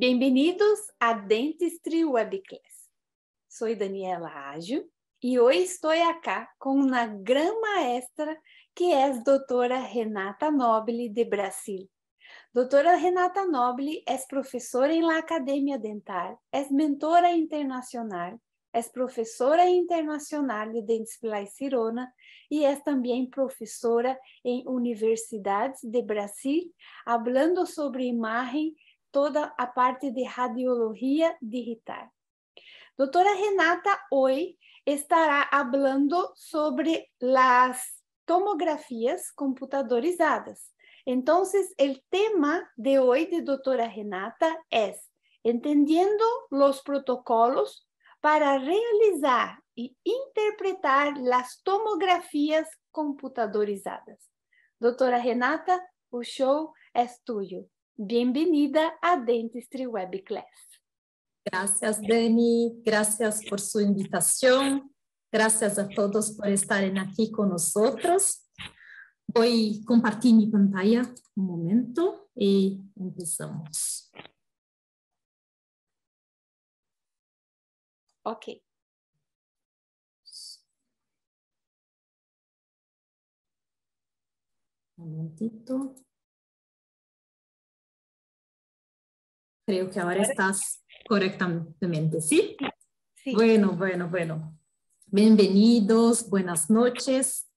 Bienvenidos a Dentistry Webclass. Soy Daniela Ágio y hoy estoy acá con una gran maestra que es doutora Renata Nobile de Brasil. Doutora Renata Nobile es profesora en la Academia Dental, es mentora internacional, es profesora internacional de Dentsply Sirona y es también profesora en universidades de Brasil, hablando sobre imagen, toda a parte de radiologia digital. Doutora Renata hoy estará hablando sobre las tomografías computadorizadas. Entonces, el tema de hoy de doutora Renata es entendiendo los protocolos para realizar y interpretar las tomografías computadorizadas. Doutora Renata, o show es tuyo. Bienvenida a Dentistry Webclass. Gracias, Dani. Gracias por su invitación. Gracias a todos por estar aquí con nosotros. Voy a compartir mi pantalla un momento y empezamos. Ok. Un momentito. Creo que ahora estás correctamente, ¿sí? Sí. Bueno. Bienvenidos, buenas noches.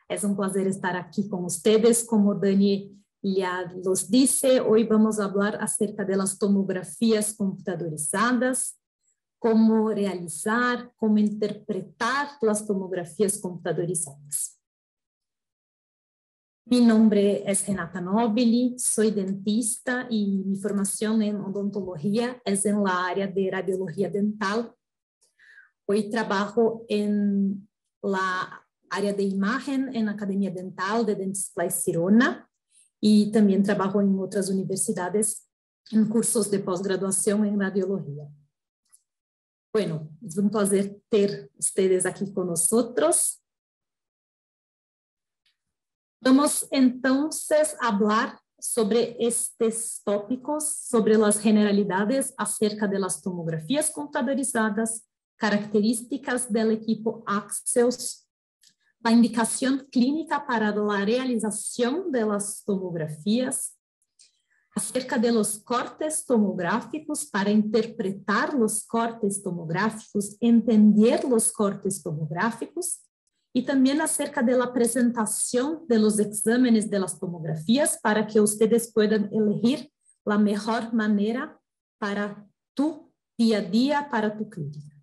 Es un placer estar aquí con ustedes. Como Dani ya los dice, hoy vamos a hablar acerca de las tomografías computadorizadas, cómo realizar, cómo interpretar las tomografías computadorizadas. Mi nombre es Renata Nobile, soy dentista y mi formación en odontología es en la área de radiología dental. Hoy trabajo en la área de imagen en la Academia Dental de Dentsply Sirona y también trabajo en otras universidades en cursos de posgraduación en radiología. Bueno, es un placer ter ustedes aquí con nosotros. Vamos entonces a hablar sobre estos tópicos, sobre las generalidades acerca de las tomografías computadorizadas, características del equipo Axeos, la indicación clínica para la realización de las tomografías, acerca de los cortes tomográficos para interpretar los cortes tomográficos, entender los cortes tomográficos, y también acerca de la presentación de los exámenes de las tomografías para que ustedes puedan elegir la mejor manera para tu día a día, para tu clínica.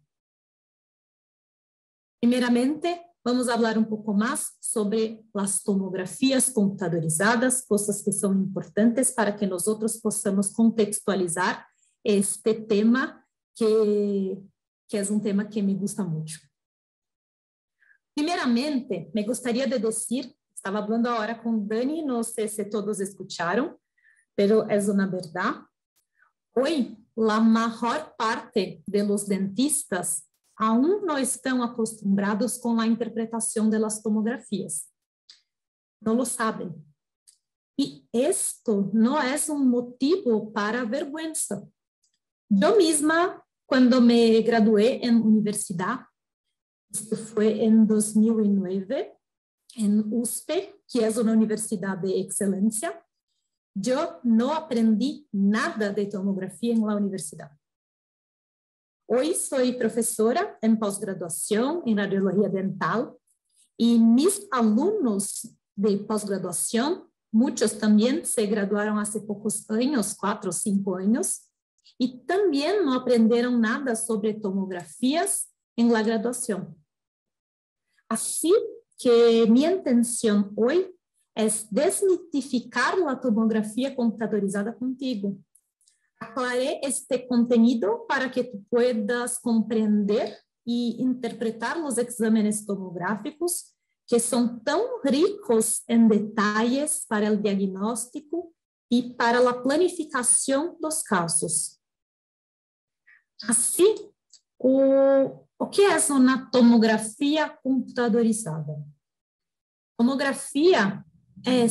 Primeramente, vamos a hablar un poco más sobre las tomografías computadorizadas, cosas que son importantes para que nosotros podamos contextualizar este tema que es un tema que me gusta mucho. Primeramente, me gustaría de decir, estaba hablando ahora con Dani, no sé si todos escucharon, pero es una verdad. Hoy, la mayor parte de los dentistas aún no están acostumbrados con la interpretación de las tomografías. No lo saben. Y esto no es un motivo para vergüenza. Yo misma, cuando me gradué en universidad, esto fue en 2009, en USP, que es una universidad de excelencia. Yo no aprendí nada de tomografía en la universidad. Hoy soy profesora en posgraduación en radiología dental y mis alumnos de posgraduación, muchos también se graduaron hace pocos años, 4 o 5 años, y también no aprendieron nada sobre tomografías en la graduación. Así que mi intención hoy es desmitificar la tomografía computadorizada contigo. Aclaré este contenido para que tú puedas comprender y interpretar los exámenes tomográficos que son tan ricos en detalles para el diagnóstico y para la planificación de los casos. Así, o que é uma tomografia computadorizada? Tomografia é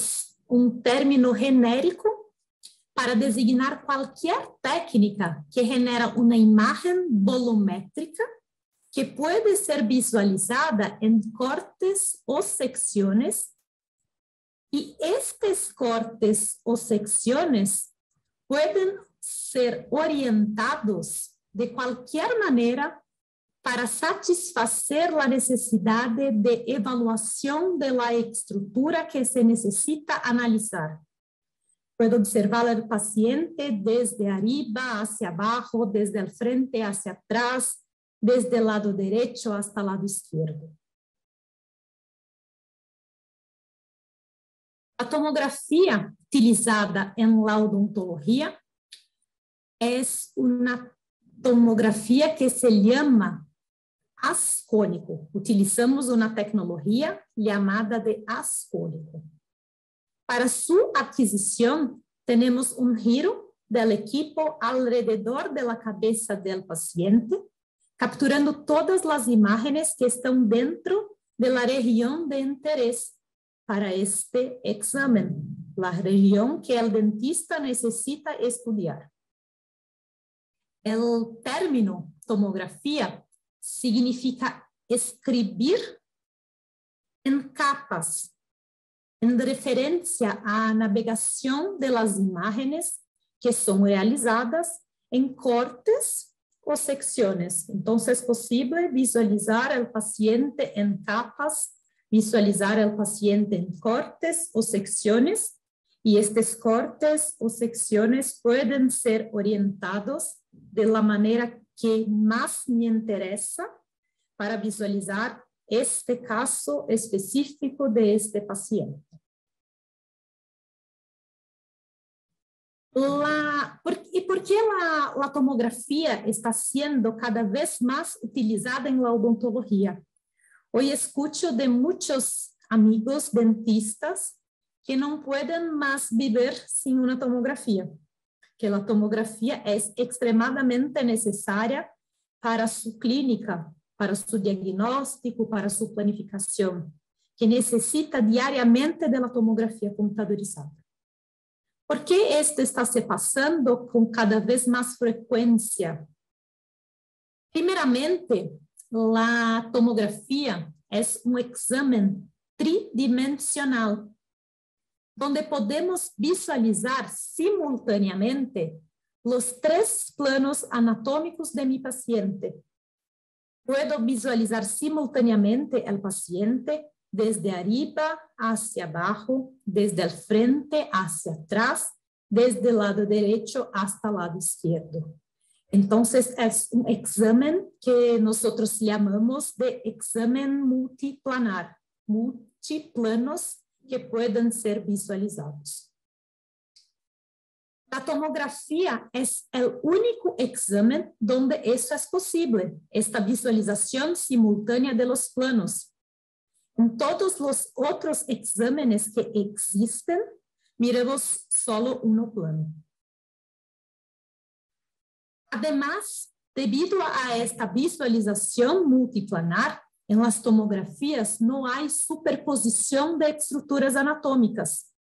um término genérico para designar qualquer técnica que genera uma imagem volumétrica que puede ser visualizada en cortes o secciones, y estos cortes o secciones pueden ser orientados de cualquier manera para satisfacer la necesidad de evaluación de la estructura que se necesita analizar. Puedo observar al paciente desde arriba hacia abajo, desde el frente hacia atrás, desde el lado derecho hasta el lado izquierdo. La tomografía utilizada en la odontología es una tomografía que se llama ascónico. Utilizamos una tecnología llamada de ascónico. Para su adquisición, tenemos un giro del equipo alrededor de la cabeza del paciente, capturando todas las imágenes que están dentro de la región de interés para este examen, la región que el dentista necesita estudiar. El término tomografía significa escribir en capas, en referencia a navegación de las imágenes que son realizadas en cortes o secciones. Entonces, es posible visualizar el paciente en capas, visualizar el paciente en cortes o secciones, y estos cortes o secciones pueden ser orientados de la manera que más me interesa para visualizar este caso específico de este paciente. ¿Por qué la tomografía está siendo cada vez más utilizada en la odontología? Hoy escucho de muchos amigos dentistas que no pueden más vivir sin una tomografía, que la tomografía es extremadamente necesaria para su clínica, para su diagnóstico, para su planificación, que necesita diariamente de la tomografía computadorizada. ¿Por qué esto está se pasando con cada vez más frecuencia? Primeramente, la tomografía es un examen tridimensional, donde podemos visualizar simultáneamente los 3 planos anatómicos de mi paciente. Puedo visualizar simultáneamente el paciente desde arriba hacia abajo, desde el frente hacia atrás, desde el lado derecho hasta el lado izquierdo. Entonces, es un examen que nosotros llamamos de examen multiplanar, multiplanos que pueden ser visualizados. La tomografía es el único examen donde eso es posible, esta visualización simultánea de los planos. En todos los otros exámenes que existen, miramos solo un plano. Además, debido a esta visualización multiplanar, en las tomografías no hay superposición de estructuras anatómicas.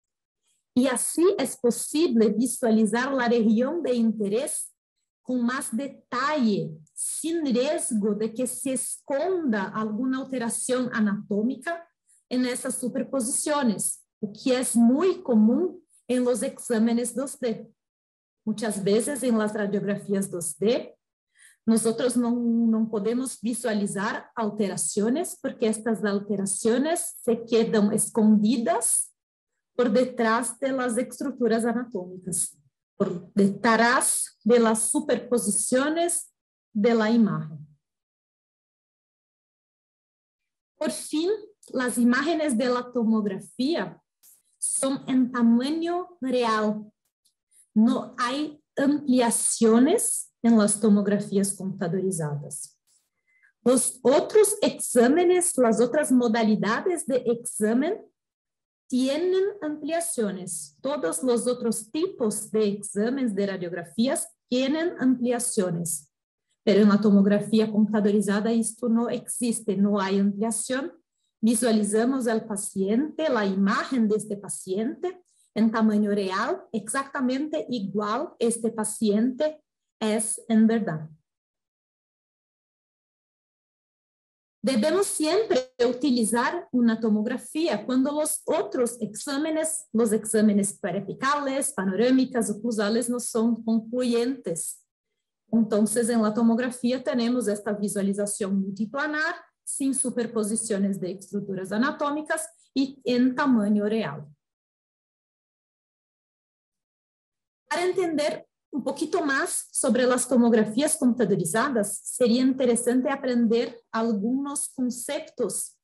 Y así es posible visualizar la región de interés con más detalle, sin riesgo de que se esconda alguna alteración anatómica en esas superposiciones, o que es muy común en los exámenes 2D. Muchas veces en las radiografías 2D, nosotros no podemos visualizar alteraciones porque estas alteraciones se quedan escondidas por detrás de las estructuras anatómicas, por detrás de las superposiciones de la imagen. Por fin, las imágenes de la tomografía son en tamaño real. No hay ampliaciones en las tomografías computadorizadas. Los otros exámenes, las otras modalidades de examen tienen ampliaciones. Todos los otros tipos de exámenes de radiografías tienen ampliaciones. Pero en la tomografía computadorizada esto no existe, no hay ampliación. Visualizamos al paciente, la imagen de este paciente, en tamaño real, exactamente igual este paciente es en verdad. Debemos siempre utilizar una tomografía cuando los otros exámenes, los exámenes periapicales, panorámicas, oclusales, no son concluyentes. Entonces, en la tomografía tenemos esta visualización multiplanar, sin superposiciones de estructuras anatómicas y en tamaño real. Para entender un poquito más sobre las tomografías computadorizadas, sería interesante aprender algunos conceptos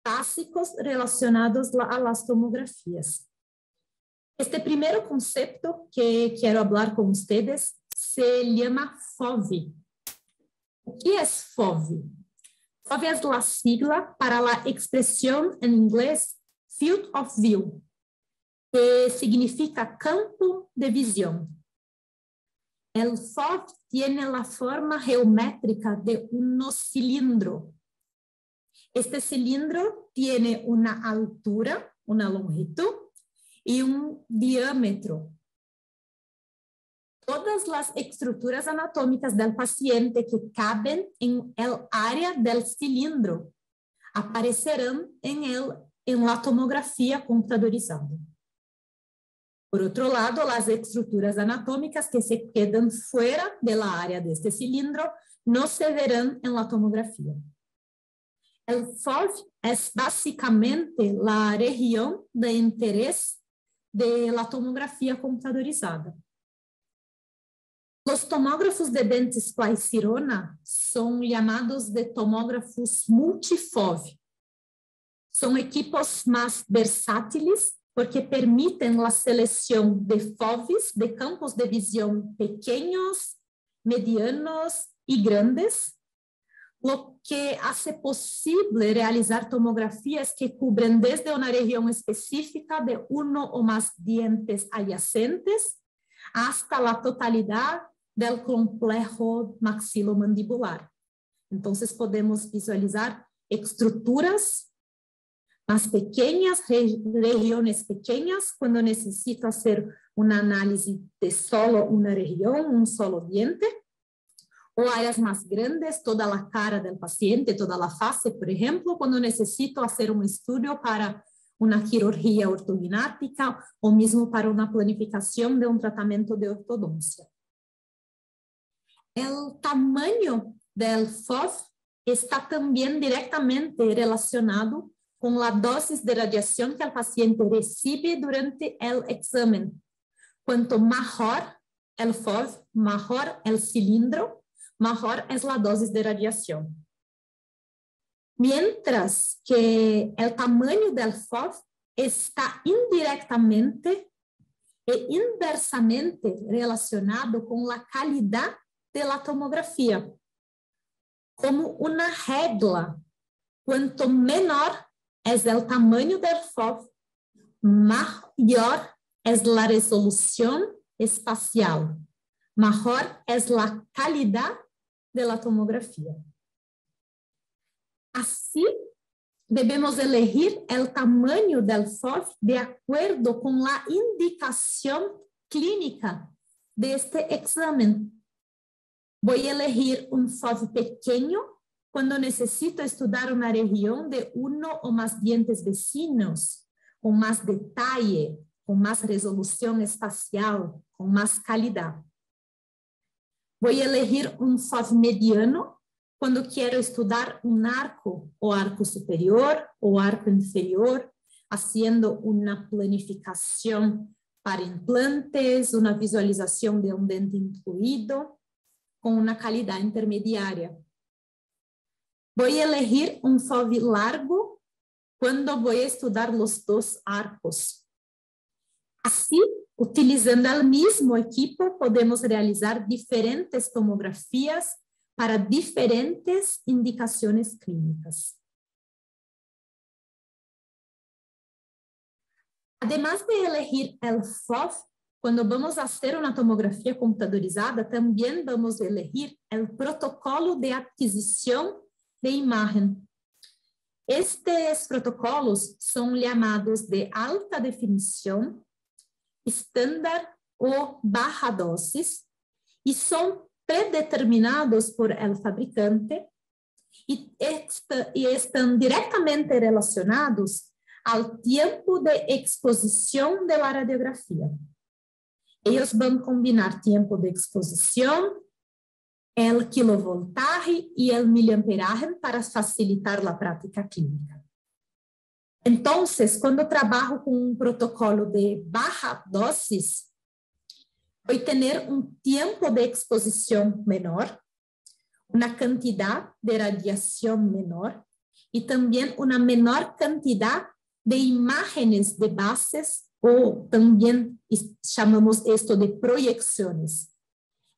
básicos relacionados a las tomografías. Este primer concepto que quiero hablar con ustedes se llama FOV. ¿Qué es FOV? FOV es la sigla para la expresión en inglés Field of View, que significa campo de visión. El FOV tiene la forma geométrica de un cilindro. Este cilindro tiene una altura, una longitud y un diámetro. Todas las estructuras anatómicas del paciente que caben en el área del cilindro aparecerán en la tomografía computadorizada. Por otro lado, las estructuras anatómicas que se quedan fuera de la área de este cilindro no se verán en la tomografía. El FOV es básicamente la región de interés de la tomografía computadorizada. Los tomógrafos de dentes Place-Sirona son llamados de tomógrafos multi-FOV. Son equipos más versátiles porque permiten la selección de FOVs de campos de visión pequeños, medianos y grandes, lo que hace posible realizar tomografías que cubren desde una región específica de uno o más dientes adyacentes hasta la totalidad del complejo maxilomandibular. Entonces podemos visualizar estructuras más pequeñas, regiones pequeñas, cuando necesito hacer un análisis de solo una región, un solo diente, o áreas más grandes, toda la cara del paciente, toda la face, por ejemplo, cuando necesito hacer un estudio para una cirugía ortognática o mismo para una planificación de un tratamiento de ortodoncia. El tamaño del FOV está también directamente relacionado con la dosis de radiación que el paciente recibe durante el examen. Cuanto mejor el FOV, mejor el cilindro, mejor es la dosis de radiación. Mientras que el tamaño del FOV está indirectamente e inversamente relacionado con la calidad de la tomografía. Como una regla, cuanto menor es el tamaño del FOV, mayor es la resolución espacial, mejor es la calidad de la tomografía. Así, debemos elegir el tamaño del FOV de acuerdo con la indicación clínica de este examen. Voy a elegir un FOV pequeño cuando necesito estudiar una región de uno o más dientes vecinos, con más detalle, con más resolución espacial, con más calidad. Voy a elegir un FOV mediano cuando quiero estudiar un arco, o arco superior o arco inferior, haciendo una planificación para implantes, una visualización de un dente incluido, con una calidad intermediaria. Voy a elegir un FOV largo cuando voy a estudiar los dos arcos. Así, utilizando el mismo equipo, podemos realizar diferentes tomografías para diferentes indicaciones clínicas. Además de elegir el FOV, cuando vamos a hacer una tomografía computadorizada, también vamos a elegir el protocolo de adquisición de imagen. Estes protocolos son llamados de alta definición estándar o baja dosis y son predeterminados por el fabricante y están directamente relacionados al tiempo de exposición de la radiografía. Ellos van a combinar tiempo de exposición, el kilovoltaje y el miliamperaje para facilitar la práctica clínica. Entonces, cuando trabajo con un protocolo de baja dosis, voy a tener un tiempo de exposición menor, una cantidad de radiación menor y también una menor cantidad de imágenes de bases o también llamamos esto de proyecciones.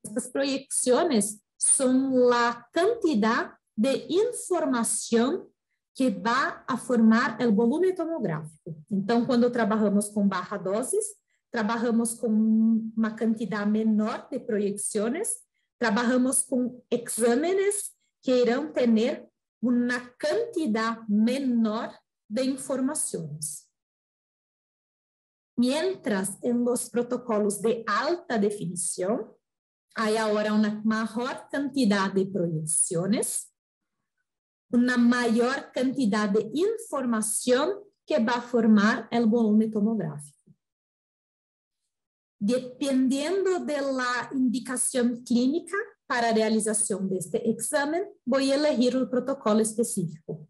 Estas proyecciones son la cantidad de información que va a formar el volumen tomográfico. Entonces, cuando trabajamos con baja dosis, trabajamos con una cantidad menor de proyecciones, trabajamos con exámenes que irán tener una cantidad menor de informaciones. Mientras en los protocolos de alta definición, hay ahora una mayor cantidad de proyecciones, una mayor cantidad de información que va a formar el volumen tomográfico. Dependiendo de la indicación clínica para realización de este examen, voy a elegir el protocolo específico.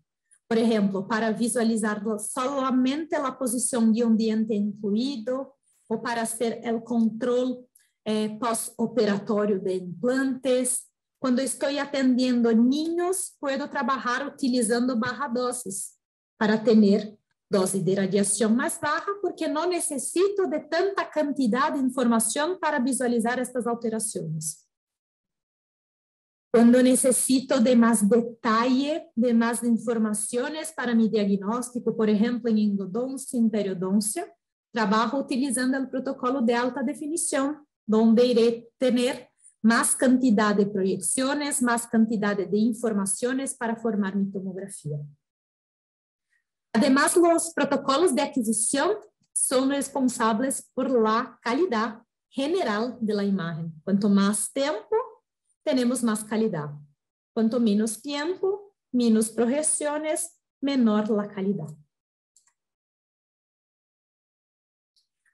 Por ejemplo, para visualizar solamente la posición de un diente incluido o para hacer el control postoperatorio de implantes. Cuando estoy atendiendo niños, puedo trabajar utilizando baja dosis para tener dosis de radiación más baja porque no necesito de tanta cantidad de información para visualizar estas alteraciones. Cuando necesito de más detalle, de más informaciones para mi diagnóstico, por ejemplo, en endodoncia, en periodoncia, trabajo utilizando el protocolo de alta definición, donde iré tener más cantidad de proyecciones, más cantidad de informaciones para formar mi tomografía. Además, los protocolos de adquisición son responsables por la calidad general de la imagen. Cuanto más tiempo, tenemos más calidad. Cuanto menos tiempo, menos proyecciones, menor la calidad.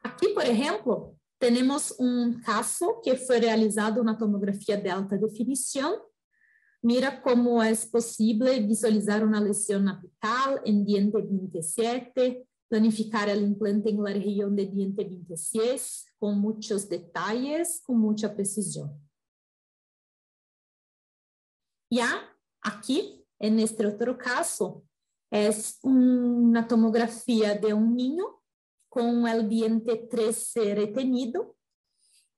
Aquí, por ejemplo, tenemos un caso que fue realizado una tomografía de alta definición. Mira cómo es posible visualizar una lesión apical en diente 27, planificar el implante en la región de diente 26 con muchos detalles, con mucha precisión. Ya aquí, en este otro caso, es una tomografía de un niño con el diente 13 retenido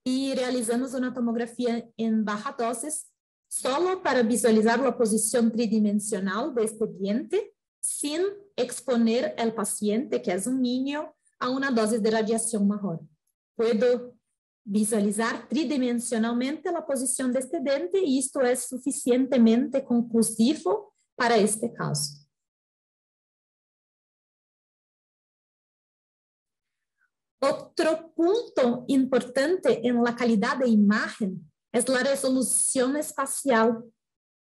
y realizamos una tomografía en baja dosis solo para visualizar la posición tridimensional de este diente sin exponer al paciente, que es un niño, a una dosis de radiación mayor. Puedo visualizar tridimensionalmente la posición de este diente y esto es suficientemente conclusivo para este caso. Otro punto importante en la calidad de imagen es la resolución espacial.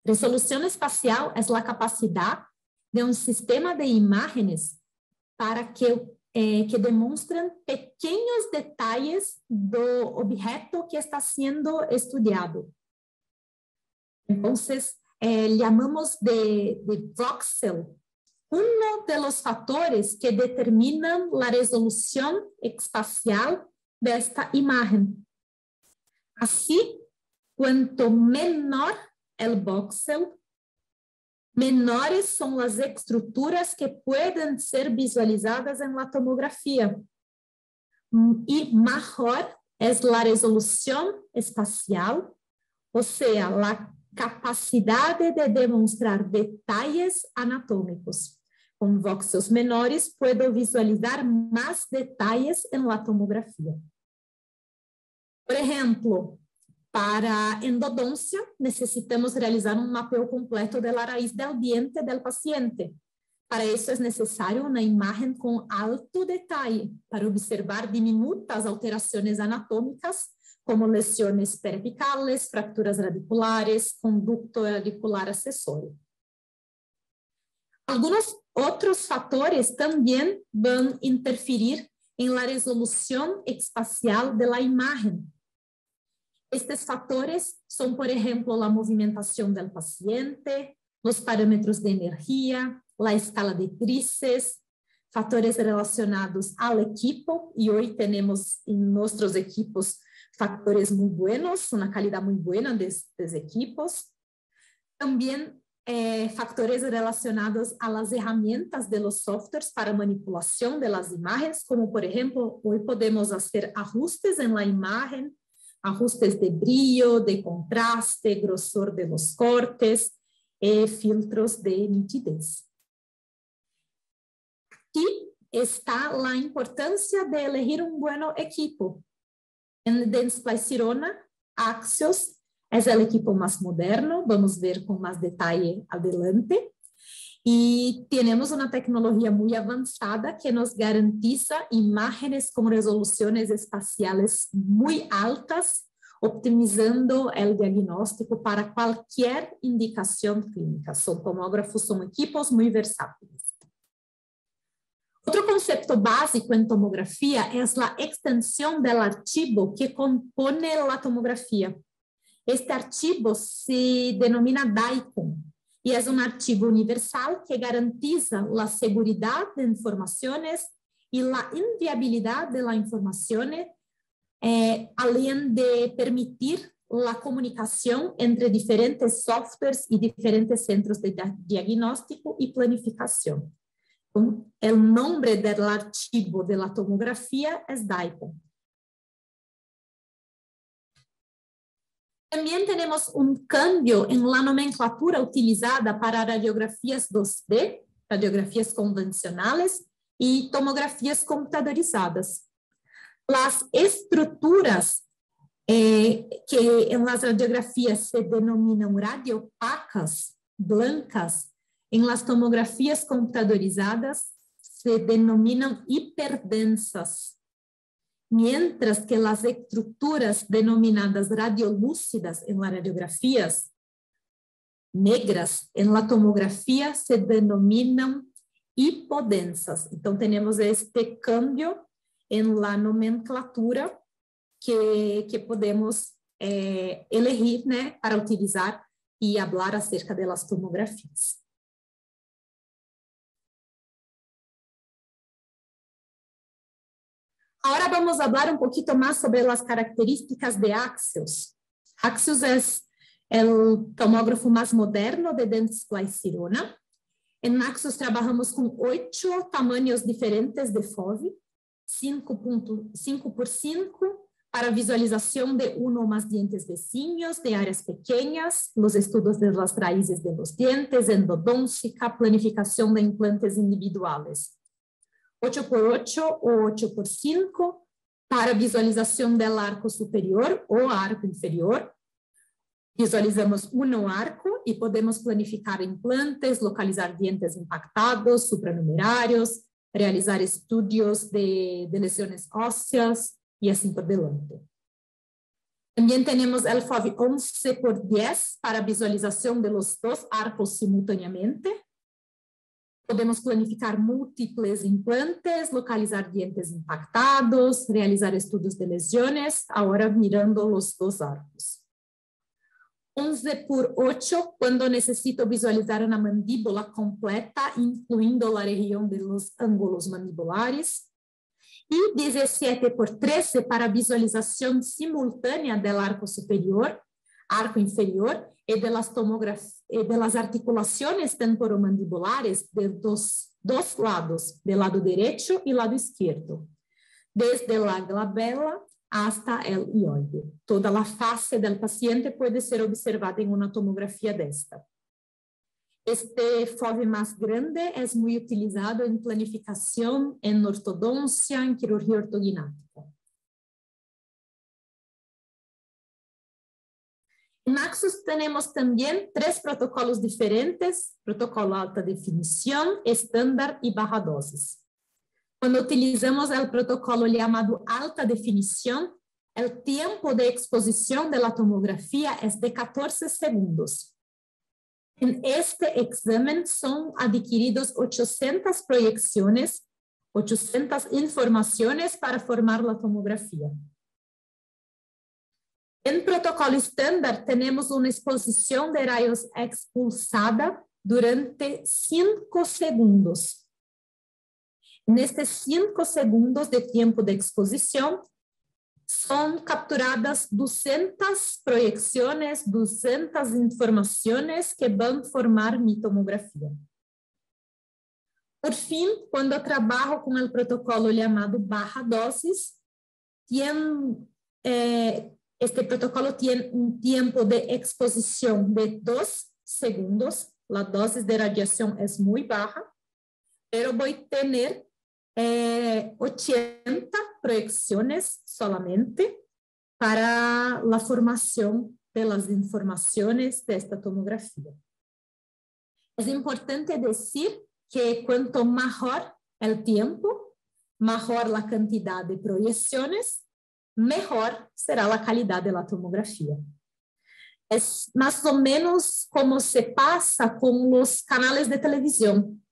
Resolución espacial es la capacidad de un sistema de imágenes para que demuestren pequeños detalles do objeto que está siendo estudiado. Entonces, llamamos de voxel. Uno de los factores que determinan la resolución espacial de esta imagen. Así, cuanto menor el voxel, menores son las estructuras que pueden ser visualizadas en la tomografía y mayor es la resolución espacial, o sea, la capacidad de demostrar detalles anatómicos. Con voxels menores puedo visualizar más detalles en la tomografía. Por ejemplo, para endodoncia necesitamos realizar un mapeo completo de la raíz del diente del paciente. Para isso é necessário uma imagem com alto detalhe para observar diminutas alterações anatômicas, como lesões periapicales, fracturas radiculares, conducto radicular acessório. Alguns outros fatores também vão interferir em la resolução espacial da imagem. Estes fatores são, por exemplo, a movimentação do paciente, os parâmetros de energia, a escala de crises, fatores relacionados ao equipo, e hoje temos em nossos equipos fatores muito buenos, uma qualidade muito boa destes equipos. Também factores relacionados a las herramientas de los softwares para manipulação de las imagens, como, por exemplo, hoje podemos fazer ajustes em la imagen, ajustes de brillo, de contraste, grosor de los cortes, filtros de nitidez. Aqui está a importância de elegir um bom equipo. En Dentsply Sirona, Axios é o equipo mais moderno, vamos ver com mais detalhe adelante. E temos uma tecnologia muito avançada que nos garantiza imagens com resoluções espaciais muito altas, optimizando o diagnóstico para qualquer indicação clínica. São tomógrafos, são equipos muito versáteis. Outro conceito básico em tomografia é a extensão do arquivo que compõe a tomografia. Este arquivo se denomina DICOM e é um arquivo universal que garantiza a segurança de informações e a inviabilidade da informação, além de permitir a comunicação entre diferentes softwares e diferentes centros de diagnóstico e planificação. O nome do arquivo da tomografia é DICOM. Também temos um cambio em la nomenclatura utilizada para radiografias 2D, radiografias convencionais e tomografias computadorizadas. As estruturas que em las radiografias se denominam radiopacas, blancas, em las tomografias computadorizadas se denominam hiperdensas, mientras que as estruturas denominadas radiolúcidas em las radiografias negras, em la tomografia se denominam hipodensas. Então, temos este cambio em la nomenclatura que podemos elegir, né, para utilizar e falar acerca das tomografias. Agora vamos falar um pouquinho mais sobre as características de Axios. Axios é o tomógrafo mais moderno de Dentsply Sirona. Em Axios trabalhamos com 8 tamanhos diferentes de FOV, 5 por 5, para visualização de um ou mais dientes vizinhos, de áreas pequenas, os estudos de las raízes de los dientes, endodôncia, planificação de implantes individuais. 8 por 8 ou 8 por 5, para visualização do arco superior ou arco inferior. Visualizamos um arco e podemos planificar implantes, localizar dientes impactados, supranumerários, realizar estudos de lesões ósseas e assim por diante. Também temos o FOV 11 por 10 para visualização de los dois arcos simultaneamente. Podemos planificar múltiples implantes, localizar dientes impactados, realizar estudos de lesões, agora mirando os dois arcos. 11 por 8, quando necessito visualizar uma mandíbula completa, incluindo a região de los ângulos mandibulares. E 17 por 13 para visualização simultânea do arco superior, arco inferior, e de las articulações temporomandibulares dos dois lados, do lado direito e lado esquerdo, desde a glabela hasta o hioide. Toda a face do paciente pode ser observada em uma tomografia desta. Este FOV mais grande é muito utilizado em planificação, em ortodôncia, em cirurgia ortognática. En Axios tenemos también 3 protocolos diferentes: protocolo alta definición, estándar y baja dosis. Cuando utilizamos el protocolo llamado alta definición, el tiempo de exposición de la tomografía es de 14 segundos. En este examen son adquiridos 800 proyecciones, 800 informaciones para formar la tomografía. En protocolo estándar tenemos una exposición de rayos expulsada durante 5 segundos. En estos 5 segundos de tiempo de exposición son capturadas 200 proyecciones, 200 informaciones que van a formar mi tomografía. Por fin, cuando trabajo con el protocolo llamado baja dosis, este protocolo tiene un tiempo de exposición de 2 segundos. La dosis de radiación es muy baja, pero voy a tener 80 proyecciones solamente para la formación de las informaciones de esta tomografía. Es importante decir que cuanto mejor el tiempo, mejor la cantidad de proyecciones, mejor será la calidad de la tomografía. Es más o menos como se pasa con los canales de televisión.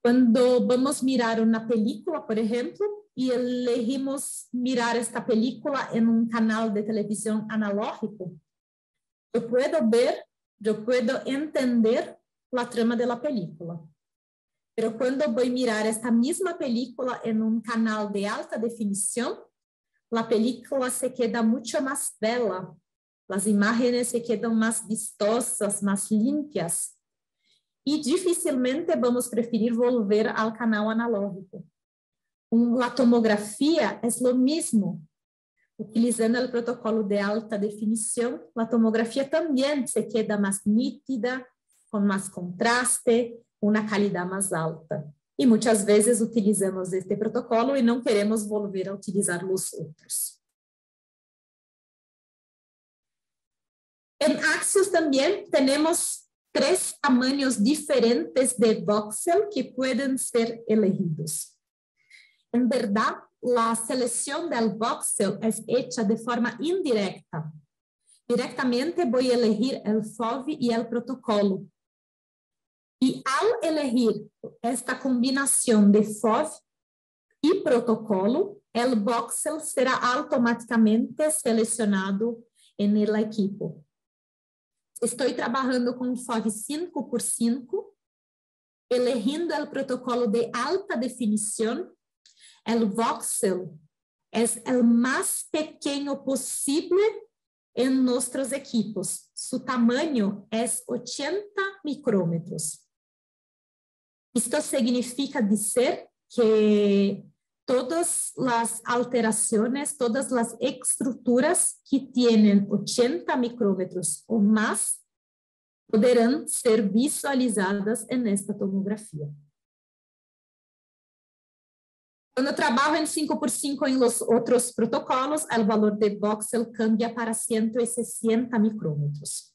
Cuando vamos a mirar una película, por ejemplo, y elegimos mirar esta película en un canal de televisión analógico, yo puedo ver, yo puedo entender la trama de la película. Pero cuando voy a mirar esta misma película en un canal de alta definición, la película se queda mucho más bella, las imágenes se quedan más vistosas, más limpias, y difícilmente vamos a preferir volver al canal analógico. La tomografía es lo mismo. Utilizando el protocolo de alta definición, la tomografía también se queda más nítida, con más contraste, una calidad más alta. Y muchas veces utilizamos este protocolo y no queremos volver a utilizar los otros. En Axios también tenemos 3 tamaños diferentes de voxel que pueden ser elegidos. En verdad, la selección del voxel es hecha de forma indirecta. Directamente voy a elegir el FOV y el protocolo. Y al elegir esta combinación de FOV y protocolo, el voxel será automáticamente seleccionado en el equipo. Estoy trabajando con FOV 5x5, eligiendo el protocolo de alta definición. El voxel es el más pequeño posible en nuestros equipos. Su tamaño es 80 micrómetros. Esto significa decir que todas las alteraciones, todas las estructuras que tienen 80 micrómetros o más podrán ser visualizadas en esta tomografía. Cuando trabajo en 5x5 en los otros protocolos, el valor de voxel cambia para 160 micrómetros.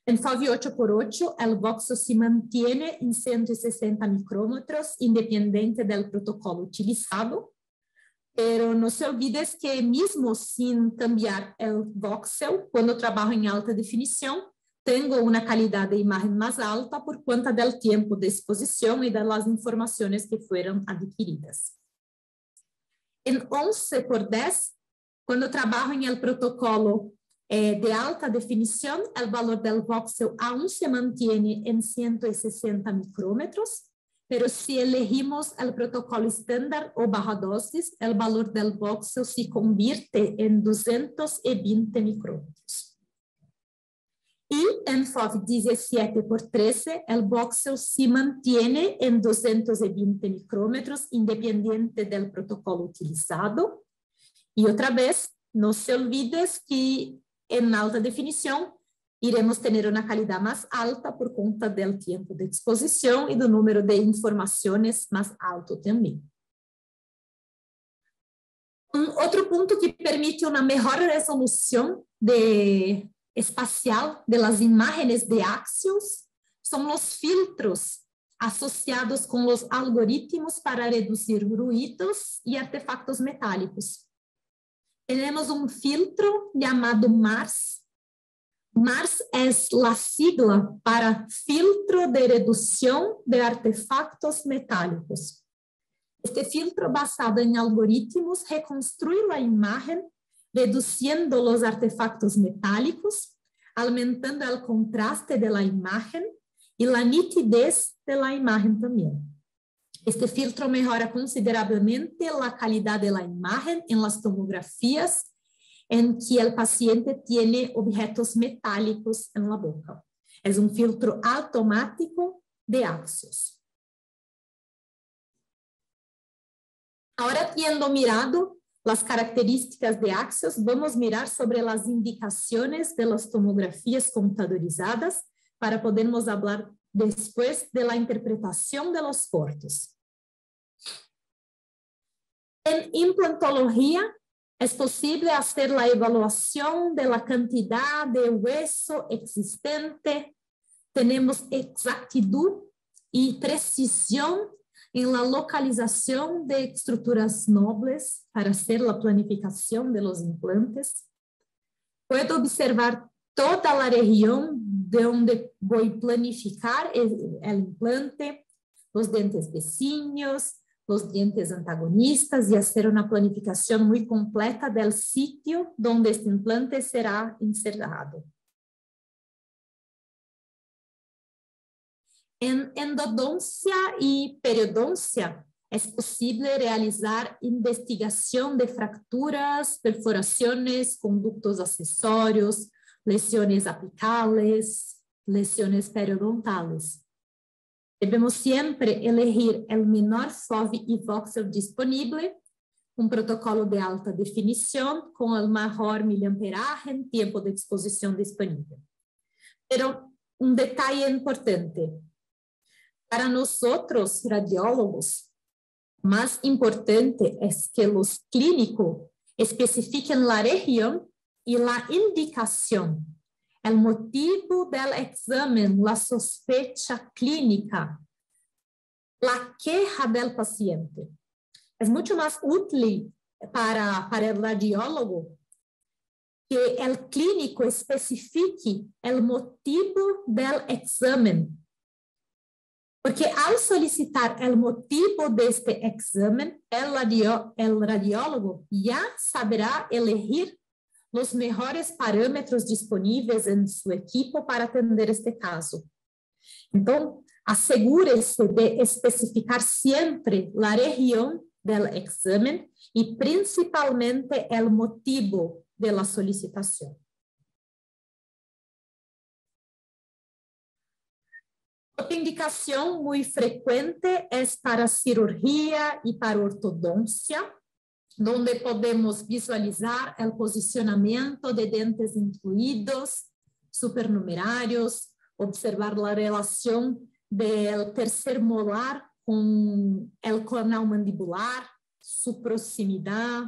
En FOV 8x8, el voxel se mantiene en 160 micrómetros, independiente del protocolo utilizado, pero no se olvides que mismo sin cambiar el voxel, cuando trabajo en alta definición, tengo una calidad de imagen más alta por cuenta del tiempo de exposición y de las informaciones que fueron adquiridas. En 11x10, cuando trabajo en el protocolo de alta definición, el valor del voxel aún se mantiene en 160 micrómetros, pero si elegimos el protocolo estándar o baja dosis, el valor del voxel se convierte en 220 micrómetros. Y en FOV 17x13, el voxel se mantiene en 220 micrómetros, independiente del protocolo utilizado. Y otra vez, no se olvides que en alta definición iremos tener una calidad más alta por cuenta del tiempo de exposición y del número de informaciones más alto también. Otro punto que permite una mejor resolución de espacial de las imágenes de axios son los filtros asociados con los algoritmos para reducir ruidos y artefactos metálicos. Tenemos un filtro llamado MARS. MARS es la sigla para Filtro de Reducción de Artefactos Metálicos. Este filtro basado en algoritmos reconstruye la imagen, reduciendo los artefactos metálicos, aumentando el contraste de la imagen y la nitidez de la imagen también. Este filtro mejora considerablemente la calidad de la imagen en las tomografías en que el paciente tiene objetos metálicos en la boca. Es un filtro automático de axios. Ahora, teniendo mirado las características de axios, vamos a mirar sobre las indicaciones de las tomografías computadorizadas para podermos hablar después de la interpretación de los cortos. En implantología, es posible hacer la evaluación de la cantidad de hueso existente. Tenemos exactitud y precisión en la localización de estructuras nobles para hacer la planificación de los implantes. Puedo observar toda la región de donde voy a planificar el implante, los dientes vecinos, los dientes antagonistas y hacer una planificación muy completa del sitio donde este implante será insertado. En endodoncia y periodoncia es posible realizar investigación de fracturas, perforaciones, conductos accesorios, lesiones apicales, lesiones periodontales. Debemos siempre elegir el menor FOV y voxel disponible, un protocolo de alta definición con el mejor miliamperaje en tiempo de exposición disponible. Pero un detalle importante. Para nosotros, radiólogos, más importante es que los clínicos especifiquen la región y la indicación, el motivo del examen, la sospecha clínica, la queja del paciente. Es mucho más útil para el radiólogo que el clínico especifique el motivo del examen. Porque al solicitar el motivo de este examen, el radiólogo ya sabrá elegir los mejores parámetros disponibles en su equipo para atender este caso. Entonces, asegúrese de especificar siempre la región del examen y principalmente el motivo de la solicitación. Otra indicación muy frecuente es para cirugía y para ortodoncia, donde podemos visualizar el posicionamiento de dientes incluidos, supernumerarios, observar la relación del tercer molar con el canal mandibular, su proximidad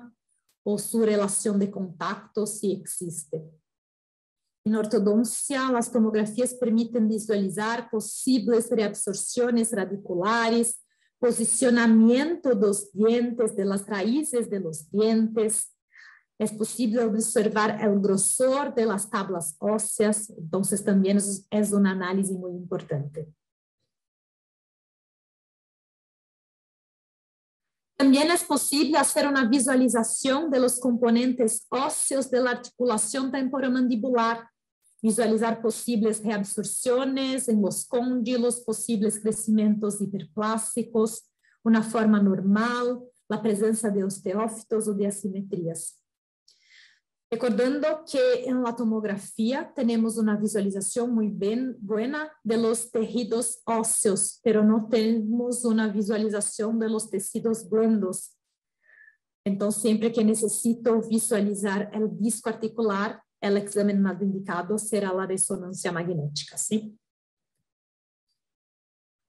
o su relación de contacto, si existe. En ortodoncia, las tomografías permiten visualizar posibles reabsorciones radiculares, posicionamiento de los dientes, de las raíces de los dientes. Es posible observar el grosor de las tablas óseas, entonces también es un análisis muy importante. También es posible hacer una visualización de los componentes óseos de la articulación temporomandibular, visualizar posibles reabsorciones en los cóndilos, posibles crecimientos hiperplásticos, una forma normal, la presencia de osteófitos o de asimetrías. Recordando que en la tomografía tenemos una visualización muy buena de los tejidos óseos, pero no tenemos una visualización de los tejidos blandos. Entonces, siempre que necesito visualizar el disco articular, el examen más indicado será la resonancia magnética, ¿sí?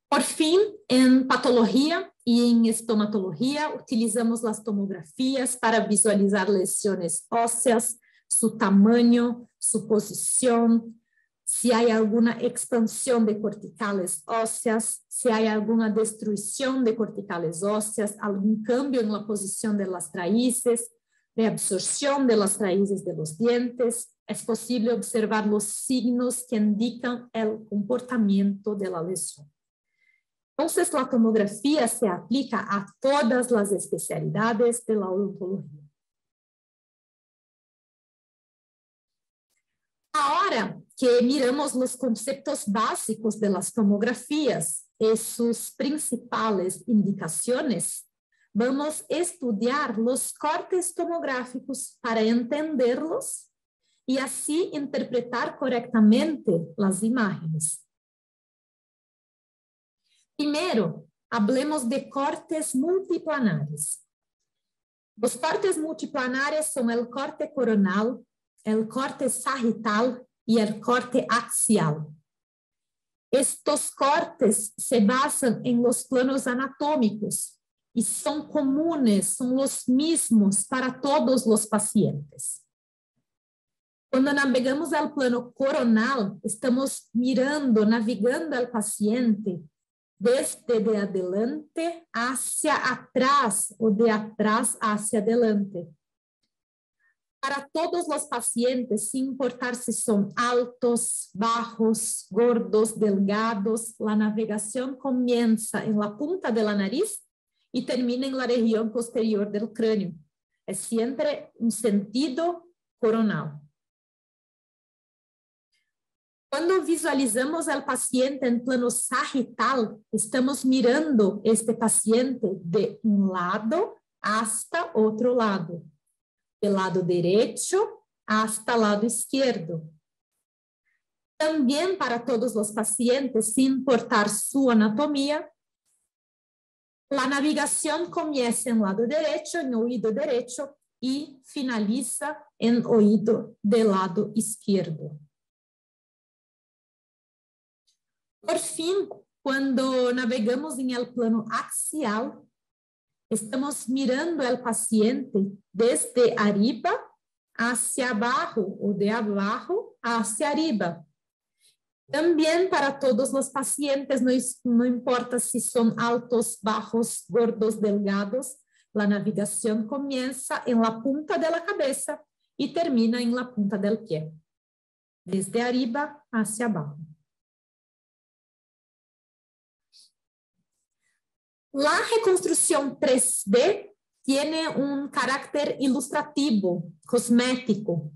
Por fin, en patología y en estomatología, utilizamos las tomografías para visualizar lesiones óseas, su tamaño, su posición, si hay alguna expansión de corticales óseas, si hay alguna destrucción de corticales óseas, algún cambio en la posición de las raíces, de absorción de las raíces de los dientes. Es posible observar los signos que indican el comportamiento de la lesión. Entonces, la tomografía se aplica a todas las especialidades de la odontología. Ahora que miramos los conceptos básicos de las tomografías y sus principales indicaciones, vamos a estudiar los cortes tomográficos para entenderlos y así interpretar correctamente las imágenes. Primero, hablemos de cortes multiplanares. Los cortes multiplanares son el corte coronal, el corte sagital y el corte axial. Estos cortes se basan en los planos anatómicos y son comunes, son los mismos para todos los pacientes. Cuando navegamos al plano coronal, estamos mirando, navegando al paciente desde de adelante hacia atrás o de atrás hacia adelante. Para todos los pacientes, sin importar si son altos, bajos, gordos, delgados, la navegación comienza en la punta de la nariz y termina en la región posterior del cráneo. Es siempre un sentido coronal. Cuando visualizamos al paciente en plano sagital, estamos mirando este paciente de un lado hasta otro lado. Del lado derecho hasta el lado izquierdo. También para todos los pacientes, sin importar su anatomía, la navegación comienza en el lado derecho, en oído derecho, y finaliza en oído del lado izquierdo. Por fin, cuando navegamos en el plano axial, estamos mirando al paciente desde arriba hacia abajo o de abajo hacia arriba. También para todos los pacientes, no importa si son altos, bajos, gordos, delgados, la navegación comienza en la punta de la cabeza y termina en la punta del pie, desde arriba hacia abajo. La reconstrucción 3D tiene un carácter ilustrativo, cosmético.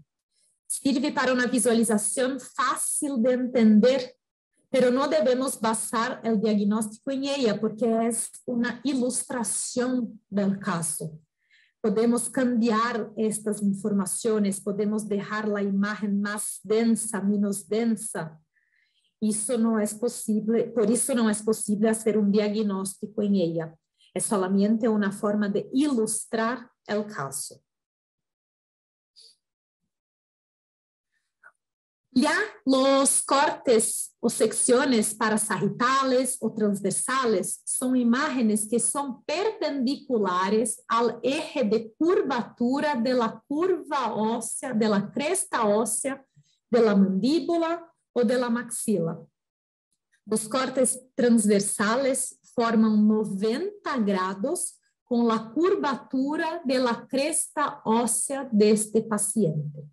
Sirve para una visualización fácil de entender, pero no debemos basar el diagnóstico en ella porque es una ilustración del caso. Podemos cambiar estas informaciones, podemos dejar la imagen más densa, menos densa. Isso não é possível, por isso não é possível fazer um diagnóstico em ella. É solamente uma forma de ilustrar o caso. Ya los cortes o secciones para sagittales o transversales son imágenes que son perpendiculares al eje de curvatura de la curva ósea, de la cresta ósea, de la mandíbula ou de la maxila. Os cortes transversales formam 90 grados com a curvatura de la cresta ósea deste paciente.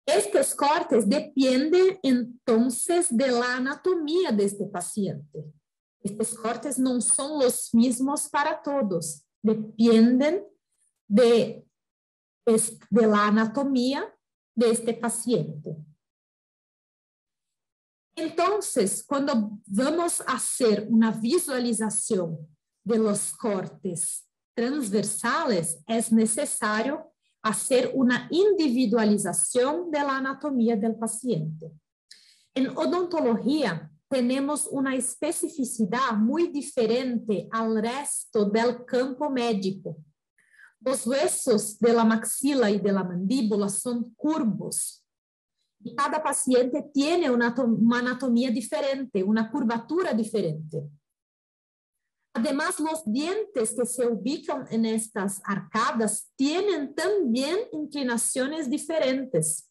Estes cortes dependem, entonces, de la anatomia deste paciente. Estes cortes não são os mesmos para todos. Dependem de la anatomia deste paciente. Entonces, cuando vamos a hacer una visualización de los cortes transversales, es necesario hacer una individualización de la anatomía del paciente. En odontología, tenemos una especificidad muy diferente al resto del campo médico. Los huesos de la maxila y de la mandíbula son curvos. Y cada paciente tiene una anatomía diferente, una curvatura diferente. Además, los dientes que se ubican en estas arcadas tienen también inclinaciones diferentes.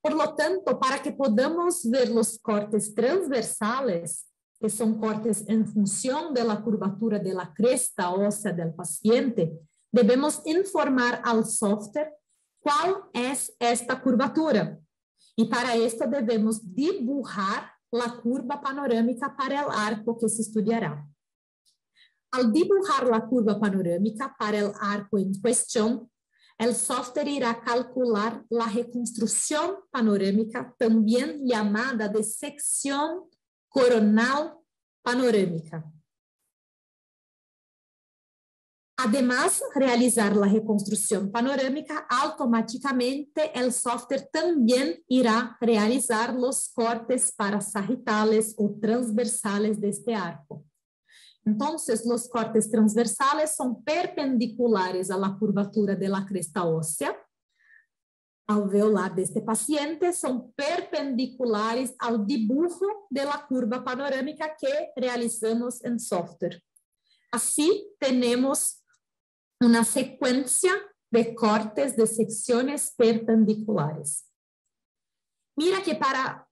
Por lo tanto, para que podamos ver los cortes transversales, que son cortes en función de la curvatura de la cresta ósea del paciente, debemos informar al software cuál es esta curvatura. Y para esto debemos dibujar la curva panorámica para el arco que se estudiará. Al dibujar la curva panorámica para el arco en cuestión, el software irá calcular la reconstrucción panorámica, también llamada de sección coronal panorámica. Además, realizar la reconstrucción panorámica, automáticamente el software también irá realizar los cortes para sagittales o transversales de este arco. Entonces, los cortes transversales son perpendiculares a la curvatura de la cresta ósea alveolar de este paciente, son perpendiculares al dibujo de la curva panorámica que realizamos en software. Así, tenemos una secuencia de cortes de secciones perpendiculares. Mira que para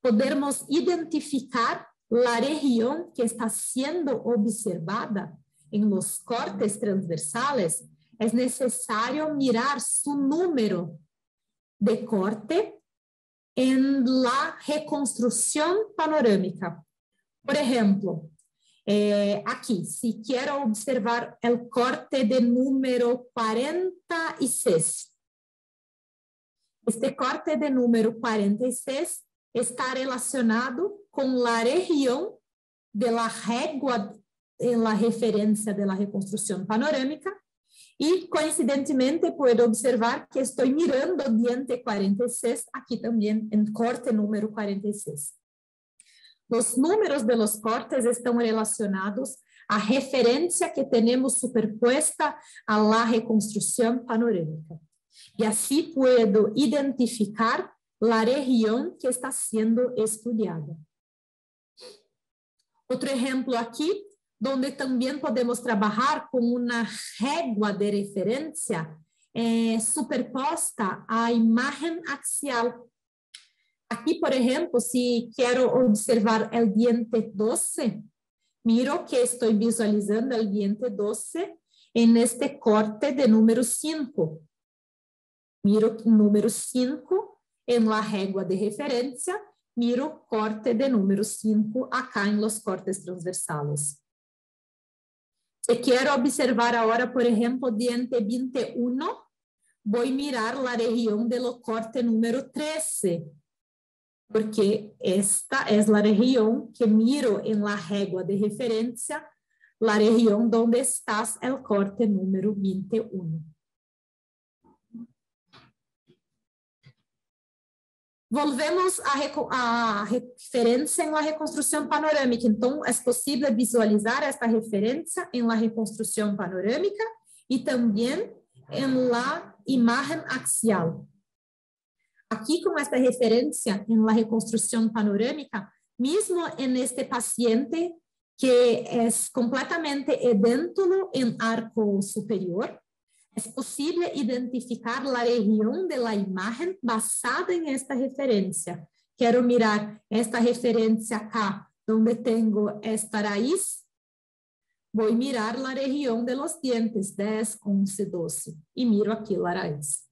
podermos identificar la región que está siendo observada en los cortes transversales, es necesario mirar su número de corte en la reconstrucción panorámica. Por ejemplo, aquí, si quiero observar el corte de número 46, este corte de número 46 está relacionado con la región de la régua en la referencia de la reconstrucción panorámica y coincidentemente puedo observar que estoy mirando diente 46 aquí también en corte número 46. Los números de los cortes están relacionados a referencia que tenemos superpuesta a la reconstrucción panorámica. Y así puedo identificar la región que está siendo estudiada. Otro ejemplo aquí, donde también podemos trabajar con una régua de referencia superposta a imagen axial. Aquí, por ejemplo, si quiero observar el diente 12, miro que estoy visualizando el diente 12 en este corte de número 5. Miro número 5 en la régua de referencia, miro corte de número 5 acá en los cortes transversales. Si quiero observar ahora, por ejemplo, diente 21, voy a mirar la región del corte número 13, porque esta es la región que miro en la régua de referencia, la región donde está el corte número 21. Volvemos a referência em la reconstrução panorâmica. Então, é possível visualizar esta referência em la reconstrução panorâmica e também em la imagem axial. Aqui, com esta referência em la reconstrução panorâmica, mesmo em este paciente que é completamente edéntulo em arco superior, es posible identificar la región de la imagen basada en esta referencia. Quiero mirar esta referencia acá, donde tengo esta raíz. Voy a mirar la región de los dientes, 10, 11, 12, y miro aquí la raíz.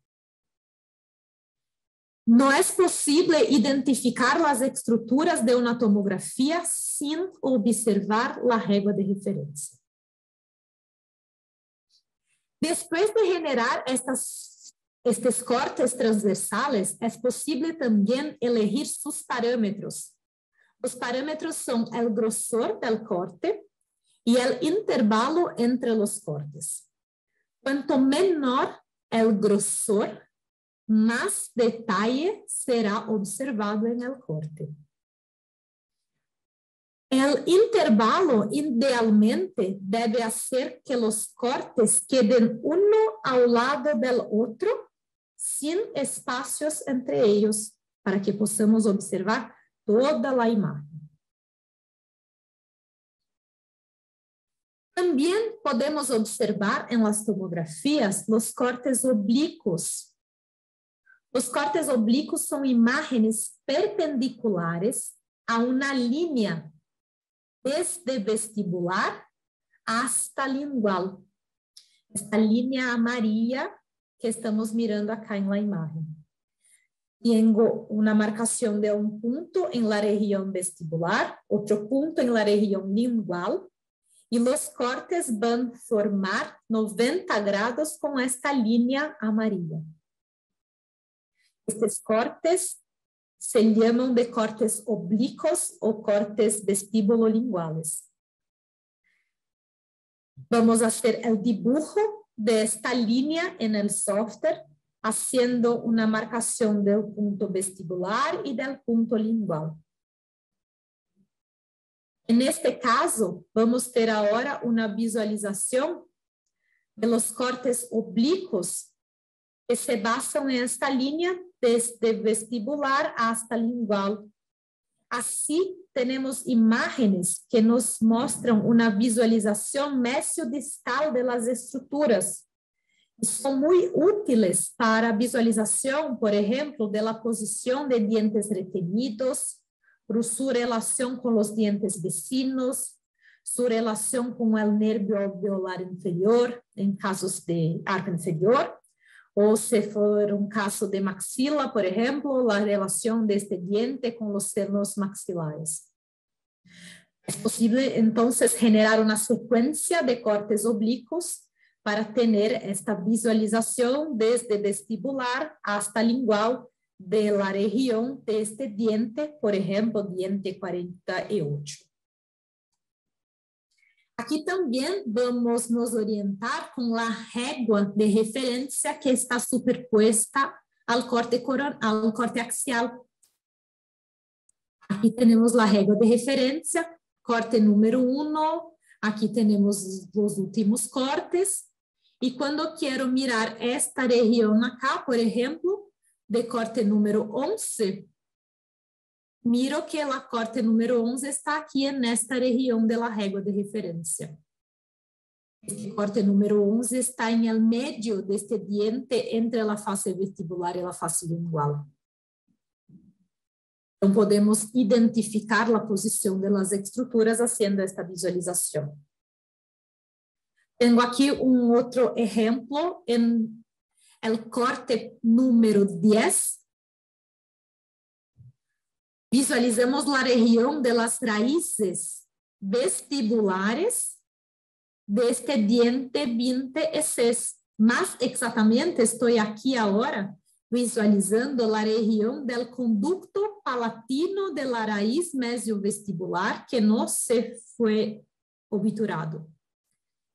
No es posible identificar las estructuras de una tomografía sin observar la régua de referencia. Después de generar estos cortes transversales, es posible también elegir sus parámetros. Los parámetros son el grosor del corte y el intervalo entre los cortes. Cuanto menor el grosor, más detalle será observado en el corte. El intervalo idealmente debe hacer que los cortes queden uno al lado del otro, sin espacios entre ellos, para que possamos observar toda la imagen. También podemos observar en las tomografías los cortes oblíquos. Los cortes oblíquos son imágenes perpendiculares a una línea desde vestibular hasta lingual. Esta línea amarilla que estamos mirando acá en la imagen. Tengo una marcación de un punto en la región vestibular, otro punto en la región lingual, y los cortes van a formar 90 grados con esta línea amarilla. Estos cortes se llaman de cortes oblíquos o cortes vestíbulo-linguales. Vamos a hacer el dibujo de esta línea en el software, haciendo una marcación del punto vestibular y del punto lingual. En este caso, vamos a ter ahora una visualización de los cortes oblíquos que se basan en esta línea desde vestibular hasta lingual. Así, tenemos imágenes que nos muestran una visualización mesiodistal de las estructuras. Y son muy útiles para visualización, por ejemplo, de la posición de dientes retenidos, por su relación con los dientes vecinos, su relación con el nervio alveolar inferior, en casos de arco inferior, o si fuera un caso de maxila, por ejemplo, la relación de este diente con los senos maxilares. Es posible entonces generar una secuencia de cortes oblíquos para tener esta visualización desde vestibular hasta lingual de la región de este diente, por ejemplo, diente 48. Aquí también vamos a nos orientar con la régua de referencia que está superpuesta al corte axial. Aquí tenemos la régua de referencia, corte número 1, aquí tenemos los últimos cortes, y cuando quiero mirar esta región acá, por ejemplo, de corte número 11, miro que la corte número 11 está aquí en esta región de la régua de referencia. Este corte número 11 está en el medio de este diente entre la fase vestibular y la fase lingual. Então, podemos identificar la posición de las estructuras haciendo esta visualización. Tengo aquí un otro ejemplo en el corte número 10. Visualizamos la región de las raíces vestibulares de este diente 26. Más exactamente, estoy aquí ahora visualizando la región del conducto palatino de la raíz mesiovestibular que no se fue obturado.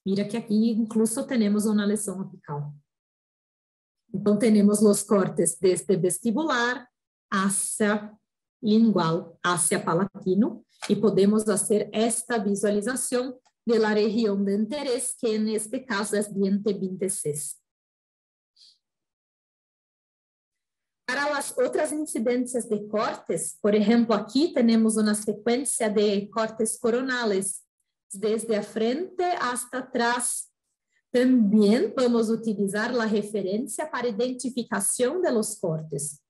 Mira que aquí incluso tenemos una lesión apical. Entonces tenemos los cortes desde vestibular hacia lingual, hacia palatino, y podemos hacer esta visualización de la región de interés, que en este caso es diente 26. Para las otras incidencias de cortes, por ejemplo, aquí tenemos una secuencia de cortes coronales, desde a frente hasta atrás. También vamos a utilizar la referencia para identificación de los cortes.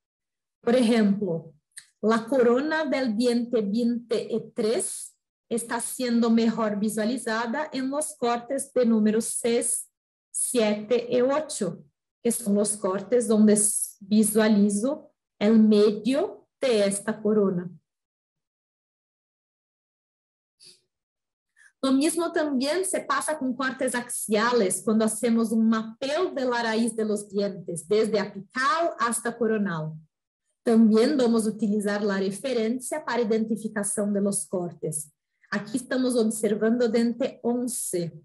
Por ejemplo, la corona del diente 23 está siendo mejor visualizada en los cortes de números 6, 7 y 8, que son los cortes donde visualizo el medio de esta corona. Lo mismo también se pasa con cortes axiales cuando hacemos un mapeo de la raíz de los dientes, desde apical hasta coronal. También vamos a utilizar la referencia para identificación de los cortes. Aquí estamos observando diente 11,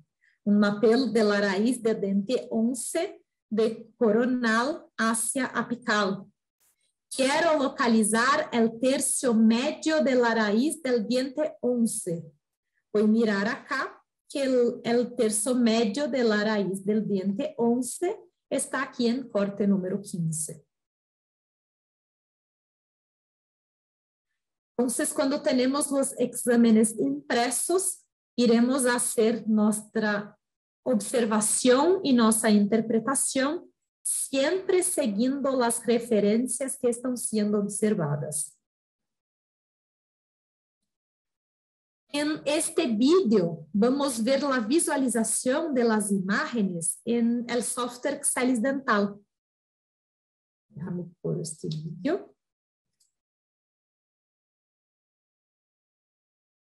un mapeo de la raíz del diente 11 de coronal hacia apical. Quiero localizar el tercio medio de la raíz del diente 11. Voy a mirar acá que el tercio medio de la raíz del diente 11 está aquí en corte número 15. Entonces, cuando tenemos los exámenes impresos, iremos fazer nossa observação e nossa interpretação, sempre seguindo as referências que estão sendo observadas. En este vídeo, vamos ver a visualização das imagens em el software Xelis Dental. Déjame pôr este vídeo.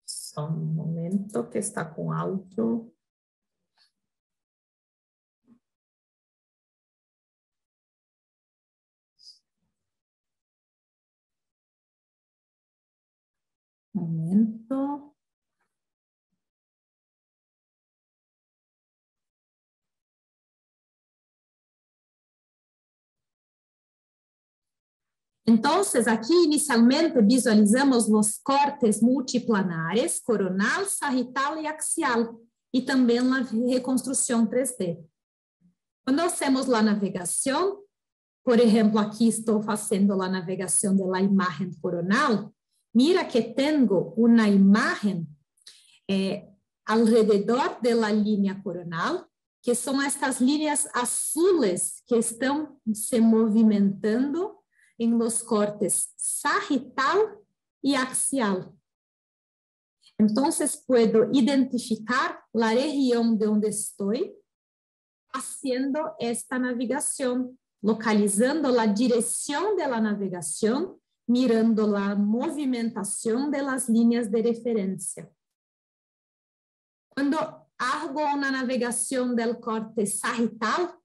Só um momento que está com áudio. Momento. Então, aqui inicialmente visualizamos os cortes multiplanares, coronal, sagittal e axial, e também a reconstrução 3D. Quando hacemos a navegação, por exemplo, aqui estou fazendo a navegação da imagem coronal, mira que tenho uma imagem alrededor da linha coronal, que são estas linhas azules que estão se movimentando em los cortes sagittal e axial. Então, puedo identificar a região de onde estou, fazendo esta navegação, localizando a direção da navegação, mirando a movimentação das linhas de referência. Quando hago uma navegação do corte sagittal,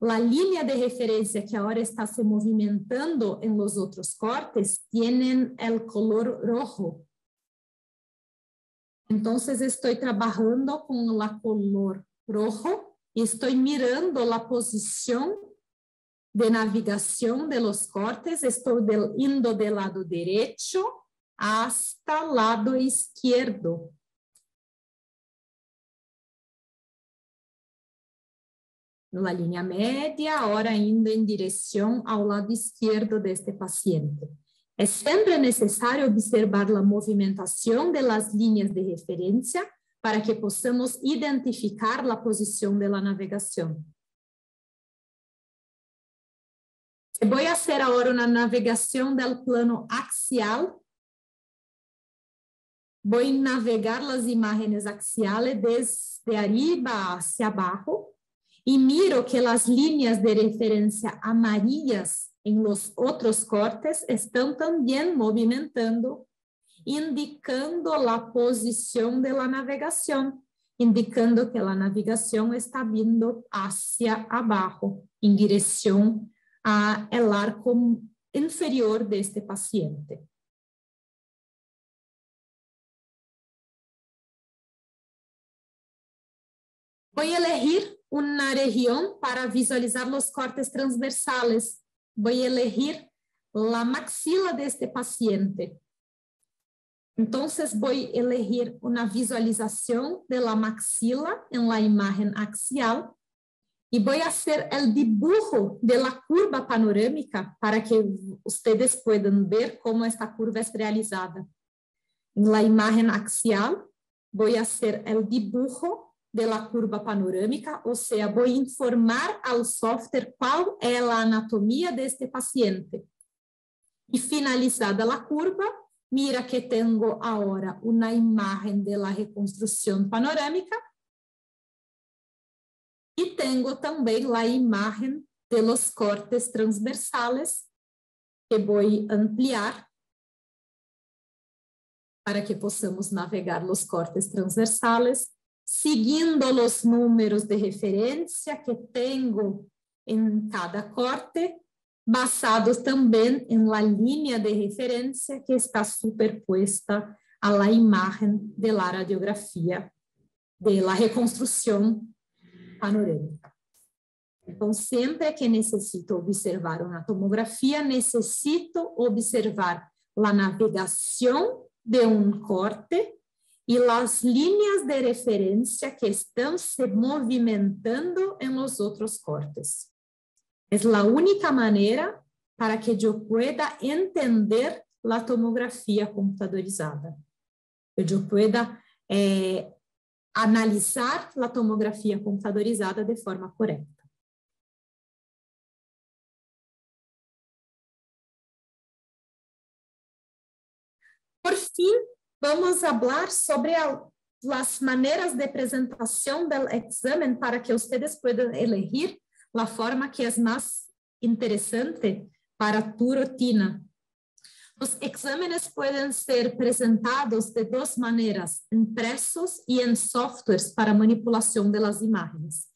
a linha de referência que agora está se movimentando em los outros cortes tienen el color rojo. Então, estou trabalhando com o color rojo e estou mirando a posição de navegação de los cortes. Estou indo do lado direito hasta lado esquerdo. Na linha média, agora indo em direção ao lado esquerdo deste paciente. É sempre necessário observar a movimentação das linhas de referência para que possamos identificar a posição da navegação. Vou fazer agora uma navegação do plano axial. Vou navegar as imagens axiais desde arriba hacia abaixo. E miro que as linhas de referência amarelas em los outros cortes estão também movimentando, indicando a posição da navegação, indicando que a navegação está vindo hacia abaixo, em direção ao arco inferior deste paciente. Vou elegir uma região para visualizar os cortes transversales. Vou elegir a maxila deste paciente. Então, vou elegir uma visualização da maxila em la imagem axial e vou fazer o dibujo da curva panorâmica para que vocês possam ver como esta curva é realizada. Em la imagem axial, vou fazer o dibujo de la curva panorâmica, ou seja, vou informar ao software qual é a anatomia deste paciente. E finalizada a curva, mira que tenho agora uma imagem de la reconstrução panorâmica e tenho também a imagem de los cortes transversales que vou ampliar para que possamos navegar los cortes transversales, seguindo os números de referência que tenho em cada corte, basados também em la linha de referência que está superposta à la imagem de la radiografia, de la reconstrução panorâmica. Então, sempre que necessito observar uma tomografia, necessito observar a navegação de um corte e as linhas de referência que estão se movimentando em los outros cortes. É a única maneira para que eu pueda entender a tomografia computadorizada. Que eu pueda analisar a tomografia computadorizada de forma correta. Por fim, vamos falar sobre as maneiras de apresentação do exame para que vocês possam elegir a forma que é mais interessante para tu rotina. Os exames podem ser apresentados de duas maneiras, impressos e em softwares para manipulação das imagens.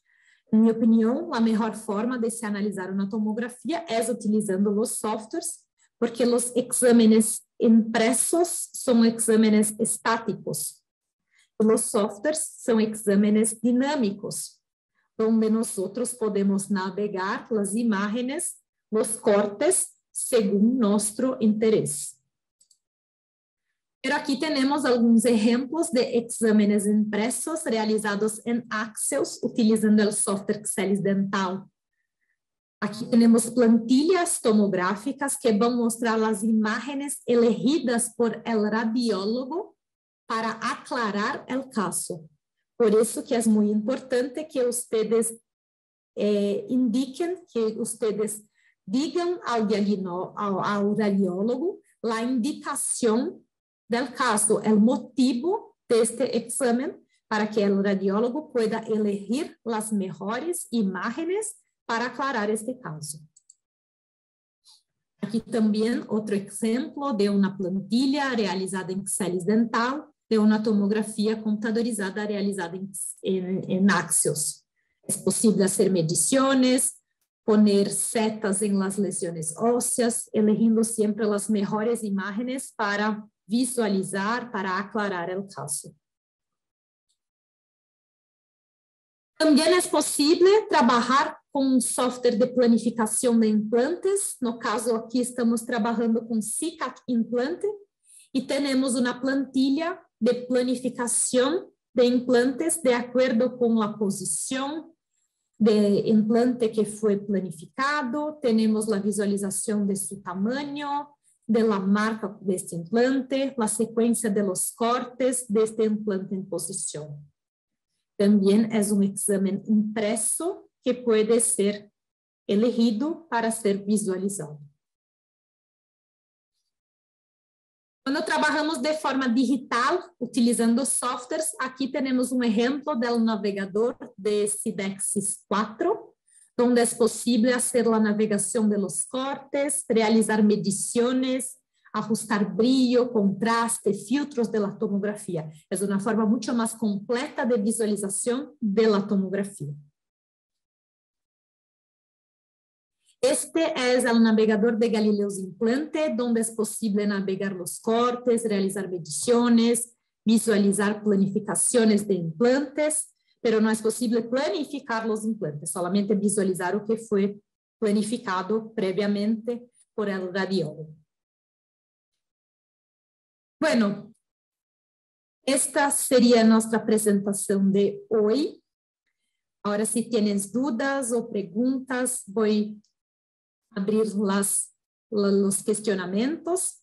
Em minha opinião, a melhor forma de se analisar uma tomografia é utilizando os softwares, porque os exames impressos são exames estáticos. Os softwares são exames dinâmicos, onde nós podemos navegar as imagens, os cortes, segundo nosso interesse. Pero aqui temos alguns exemplos de exames impressos realizados em Access, utilizando o software Excellis Dental. Aqui temos plantilhas tomográficas que vão mostrar as imagens elegidas por el radiólogo para aclarar o caso. Por isso que é muito importante que vocês indiquem, que vocês digam ao radiólogo a indicação do caso, o motivo deste exame, para que o radiólogo pueda elegir as melhores imagens para aclarar este caso. Aqui também outro exemplo de uma plantilha realizada em Excellis Dental, de uma tomografia computadorizada realizada em Axios. É possível fazer medições, poner setas em las lesiones ósseas, eligindo sempre as melhores imagens para visualizar, para aclarar o caso. Também é possível trabalhar com um software de planificação de implantes. No caso, aqui estamos trabalhando com CICAC Implante e temos uma plantilha de planificação de implantes de acordo com a posição de implante que foi planificado. Temos a visualização de seu tamanho, de la marca deste implante, a sequência de los cortes deste implante em posição. Também é um exame impresso que pode ser elegido para ser visualizado. Quando trabalhamos de forma digital, utilizando softwares, aqui temos um exemplo do navegador de Sidexis 4, onde é possível fazer a navegação de los cortes, realizar medições, ajustar brilho, contraste, filtros de la tomografia. É uma forma muito mais completa de visualização de la tomografia. Este é o navegador de Galileo's Implante, onde é possível navegar os cortes, realizar medições, visualizar planificações de implantes, pero não é possível planificar os implantes, solamente visualizar o que foi planificado previamente por el radiólogo. Bueno, esta seria a nossa apresentação de hoje. Agora, se tienes dúvidas ou perguntas, vou abrir os questionamentos.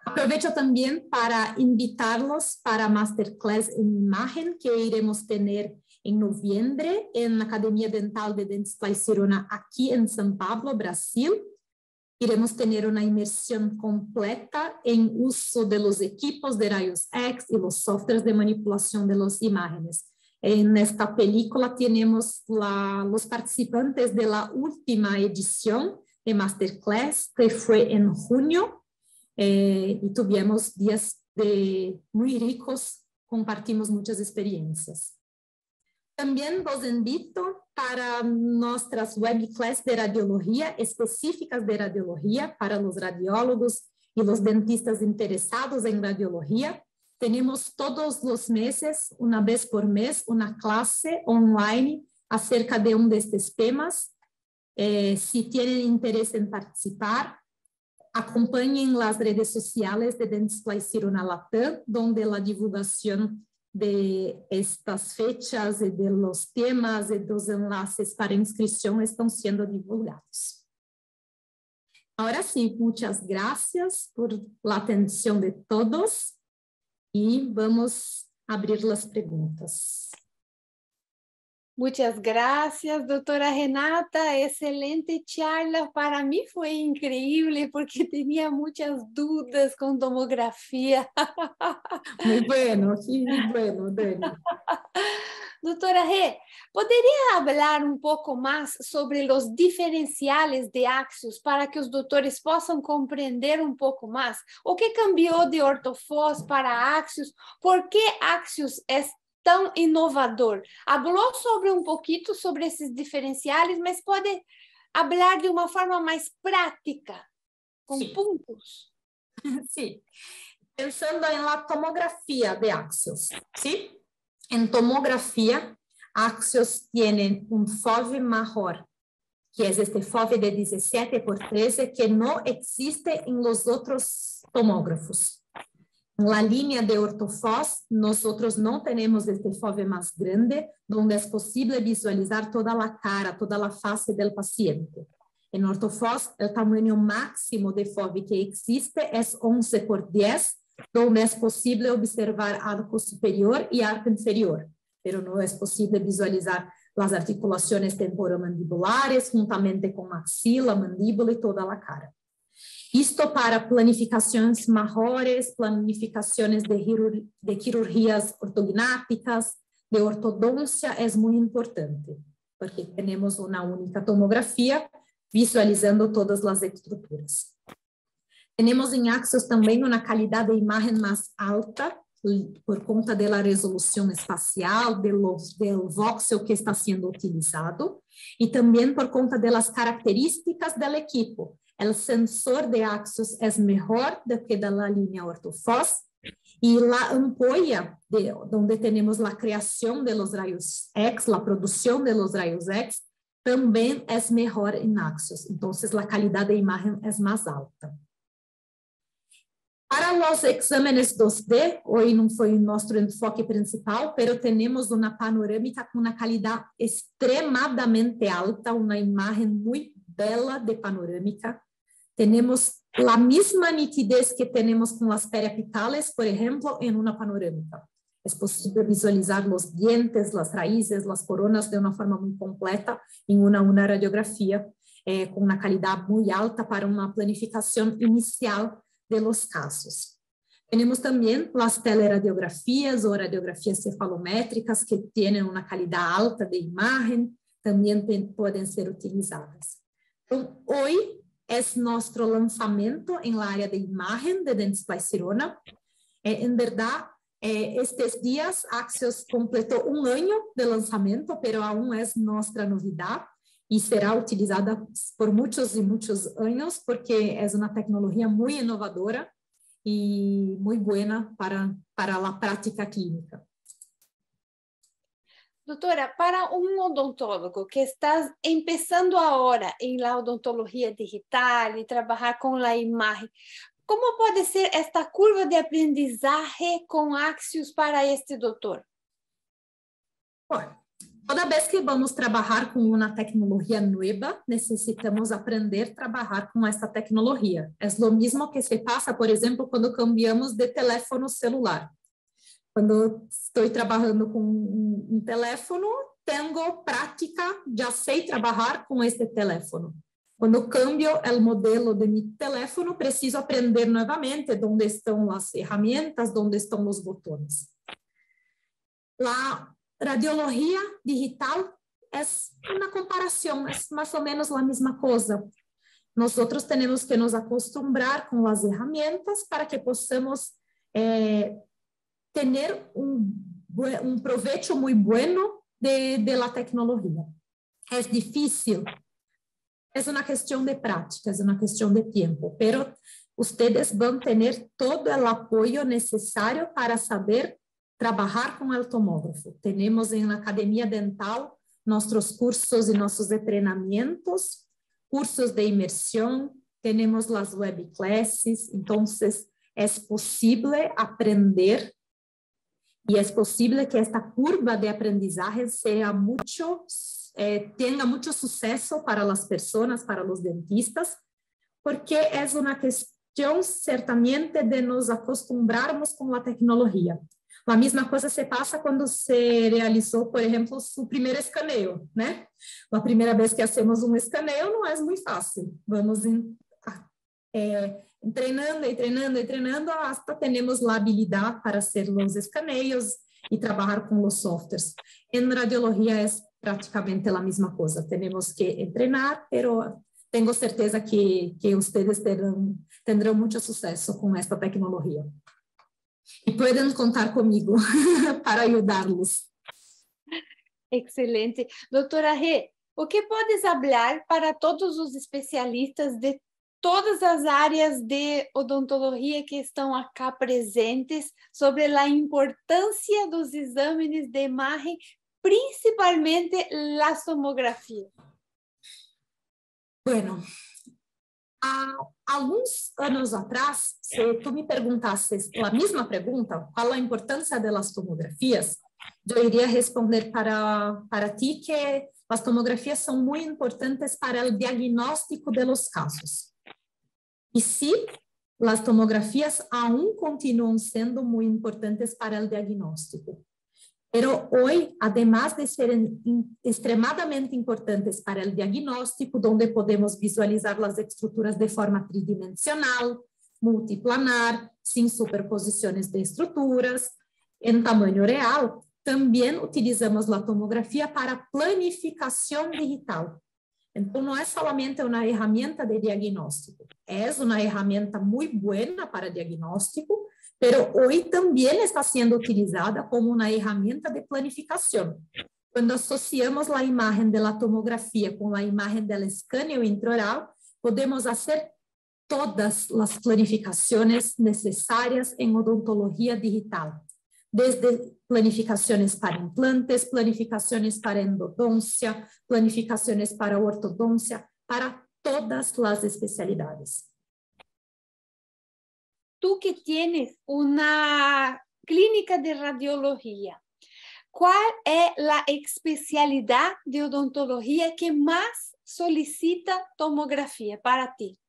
Aproveito também para invitar-los para a Masterclass em Imagem, que iremos ter em novembro, na Academia Dental de Dentsply Sirona, aqui em São Paulo, Brasil. Iremos ter uma imersão completa em uso de los equipos de rayos X e los softwares de manipulação de las imágenes. Nesta película temos os participantes da última edição de Masterclass, que foi em junho, e tivemos dias muito ricos, compartimos muitas experiências. Também vos invito para nossas webclasses de radiologia, específicas de radiologia, para os radiólogos e os dentistas interessados em radiologia. Temos todos os meses, uma vez por mês, uma classe online acerca de destes temas. Se têm interesse em participar, acompanhem as redes sociais de Dentsply Sirona Latam, onde a divulgação de estas fechas e de los temas e dos enlaces para inscrição estão sendo divulgados. Agora sim, muitas graças por la atenção de todos e vamos abrir as perguntas. Muchas gracias, doctora Renata. Excelente charla. Para mí fue increíble porque tenía muchas dudas con tomografía. Muy bueno, Dani. Doutora Rê, poderia falar um pouco mais sobre os diferenciais de Axios para que os doutores possam compreender um pouco mais? O que cambiou de Ortofós para Axios? Por que Axios é tão inovador? Falou sobre um pouquinho sobre esses diferenciais, mas pode falar de uma forma mais prática, com pontos? Sim. Pensando em la tomografía de Axios, ¿sí? En tomografía, Axios tienen un FOV mejor, que es este FOV de 17x13, que no existe en los otros tomógrafos. En la línea de Ortofós, nosotros no tenemos este FOV más grande, donde es posible visualizar toda la cara, toda la fase del paciente. En Ortofós, el tamaño máximo de FOV que existe es 11x10, donde es posible observar arco superior y arco inferior, pero no es posible visualizar las articulaciones temporomandibulares juntamente con maxila, mandíbula y toda la cara. Esto para planificaciones mejores, planificaciones de cirugías ortognáticas, de ortodoncia, es muy importante, porque tenemos una única tomografía visualizando todas las estructuras. Tenemos en Axios también una calidad de imagen más alta por conta de la resolución espacial, del voxel que está siendo utilizado y también por conta de las características del equipo. El sensor de Axios es mejor do que de la línea Ortofós y la ampolla donde tenemos la creación de los rayos X, la producción de los rayos X, también es mejor en Axios. Entonces la calidad de imagen es más alta. Para los exámenes 2D, hoy no fue nuestro enfoque principal, pero tenemos una panorámica con una calidad extremadamente alta, una imagen muy bella de panorámica. Tenemos la misma nitidez que tenemos con las periapicales, por ejemplo, en una panorámica. Es posible visualizar los dientes, las raíces, las coronas de una forma muy completa en una radiografía con una calidad muy alta para una planificación inicial de los casos. Tenemos también las teleradiografías o radiografías cefalométricas que tienen una calidad alta de imagen, también pueden ser utilizadas. Entonces, hoy es nuestro lanzamiento en la área de imagen de Dentsply Sirona. En verdad, estos días Axios completó 1 año de lanzamiento, pero aún es nuestra novedad y será utilizada por muchos y muchos años porque es una tecnología muy innovadora y muy buena para la práctica clínica. Doutora, para um odontólogo que está empezando agora em la odontologia digital e trabalhar com a imagem, como pode ser esta curva de aprendizagem com Axios para este doutor? Bueno, toda vez que vamos trabalhar com uma tecnologia nova, necessitamos aprender a trabalhar com esta tecnologia. É o mesmo que se passa, por exemplo, quando cambiamos de teléfono celular. Quando estou trabalhando com um teléfono, tenho prática, já sei trabalhar com este teléfono. Quando cambio o modelo de meu teléfono, preciso aprender novamente onde estão as ferramentas, onde estão os botões. A radiologia digital é uma comparação, é mais ou menos a mesma coisa. Nós temos que nos acostumbrar com as ferramentas para que possamos ter um proveito muito bueno de la tecnologia. É difícil, é uma questão de prática, é uma questão de tempo, pero ustedes vão ter todo o apoio necessário para saber trabalhar com o tomógrafo. Temos em Academia Dental nossos cursos e nossos treinamentos, cursos de imersão, temos as web classes, então é possível aprender e é possível que esta curva de aprendizagem tenha muito sucesso para as pessoas, para os dentistas, porque é uma questão certamente de nos acostumbrarmos com a tecnologia. A mesma coisa se passa quando se realizou, por exemplo, o primeiro escaneio, né? A primeira vez que hacemos um escaneio não é muito fácil. Vamos treinando e treinando e treinando hasta temos a habilidade para fazer os escaneios e trabalhar com os softwares. Em radiologia é praticamente a mesma coisa. Temos que treinar, pero tenho certeza que vocês terão muito sucesso com esta tecnologia. E podem contar comigo para ajudá-los. Excelente. Doutora Rê, o que podes falar para todos os especialistas de todas as áreas de odontologia que estão acá presentes sobre a importância dos exames de imagem, principalmente a tomografia? Bueno, há alguns anos atrás, se tu me perguntasses a mesma pergunta, qual a importância das tomografias, eu iria responder para ti que as tomografias são muito importantes para o diagnóstico de los casos. E sim, as tomografias aún continuam sendo muito importantes para o diagnóstico. Pero hoy, además de ser extremadamente importantes para el diagnóstico, donde podemos visualizar las estructuras de forma tridimensional, multiplanar, sin superposiciones de estructuras, en tamaño real, también utilizamos la tomografía para planificación digital. Então, não é somente uma ferramenta de diagnóstico, é uma ferramenta muito boa para diagnóstico, pero hoy también está siendo utilizada como una herramienta de planificación. Cuando asociamos la imagen de la tomografía con la imagen del escaneo intraoral, podemos hacer todas las planificaciones necesarias en odontología digital, desde planificaciones para implantes, planificaciones para endodoncia, planificaciones para ortodoncia, para todas las especialidades. Tú que tienes una clínica de radiología, ¿cuál es la especialidad de odontología que más solicita tomografía para ti?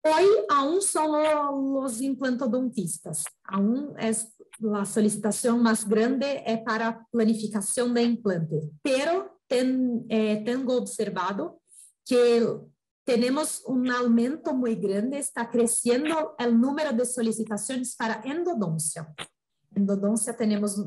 Hoy aún son los implantodontistas. Aún es la solicitación más grande es para planificación de implantes. Pero tengo observado que tenemos un aumento muy grande, está creciendo el número de solicitaciones para endodoncia. Endodoncia tenemos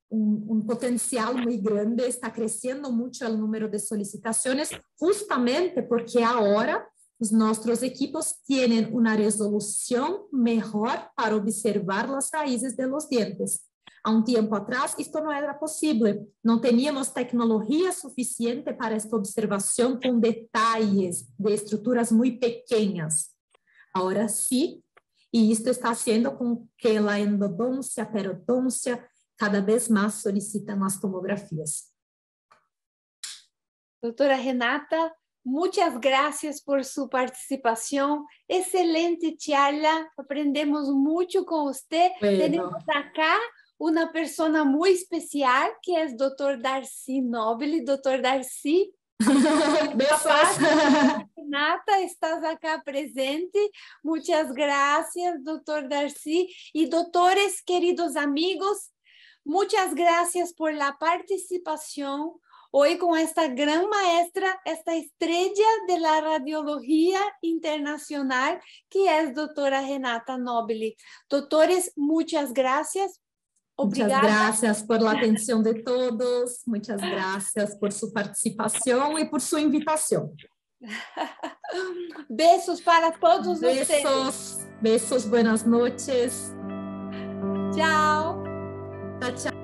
un potencial muy grande, está creciendo mucho el número de solicitaciones, justamente porque ahora nuestros equipos tienen una resolución mejor para observar las raíces de los dientes. Há um tempo atrás, isto não era possível. Não teníamos tecnologia suficiente para esta observação com detalhes de estruturas muito pequenas. Agora sim, e isto está haciendo com que a endodôncia, periodôncia, cada vez mais solicitam as tomografias. Doutora Renata, muchas gracias por su participación. Excelente charla, aprendemos mucho con usted. Bueno. Tenemos acá una persona muy especial que es Dr. Darcy Nobili. Dr. Darcy, Besos. Renata, estás acá presente. Muchas gracias, Dr. Darcy. Y doctores, queridos amigos, muchas gracias por la participación hoy con esta gran maestra, esta estrella de la radiología internacional que es doctora Renata Nobili. Doctores, muchas gracias. Obrigada. Muchas gracias por la atención de todos, muchas gracias por su participación y por su invitación. Besos para todos ustedes. Besos, buenas noches. Chao. Chao, chao.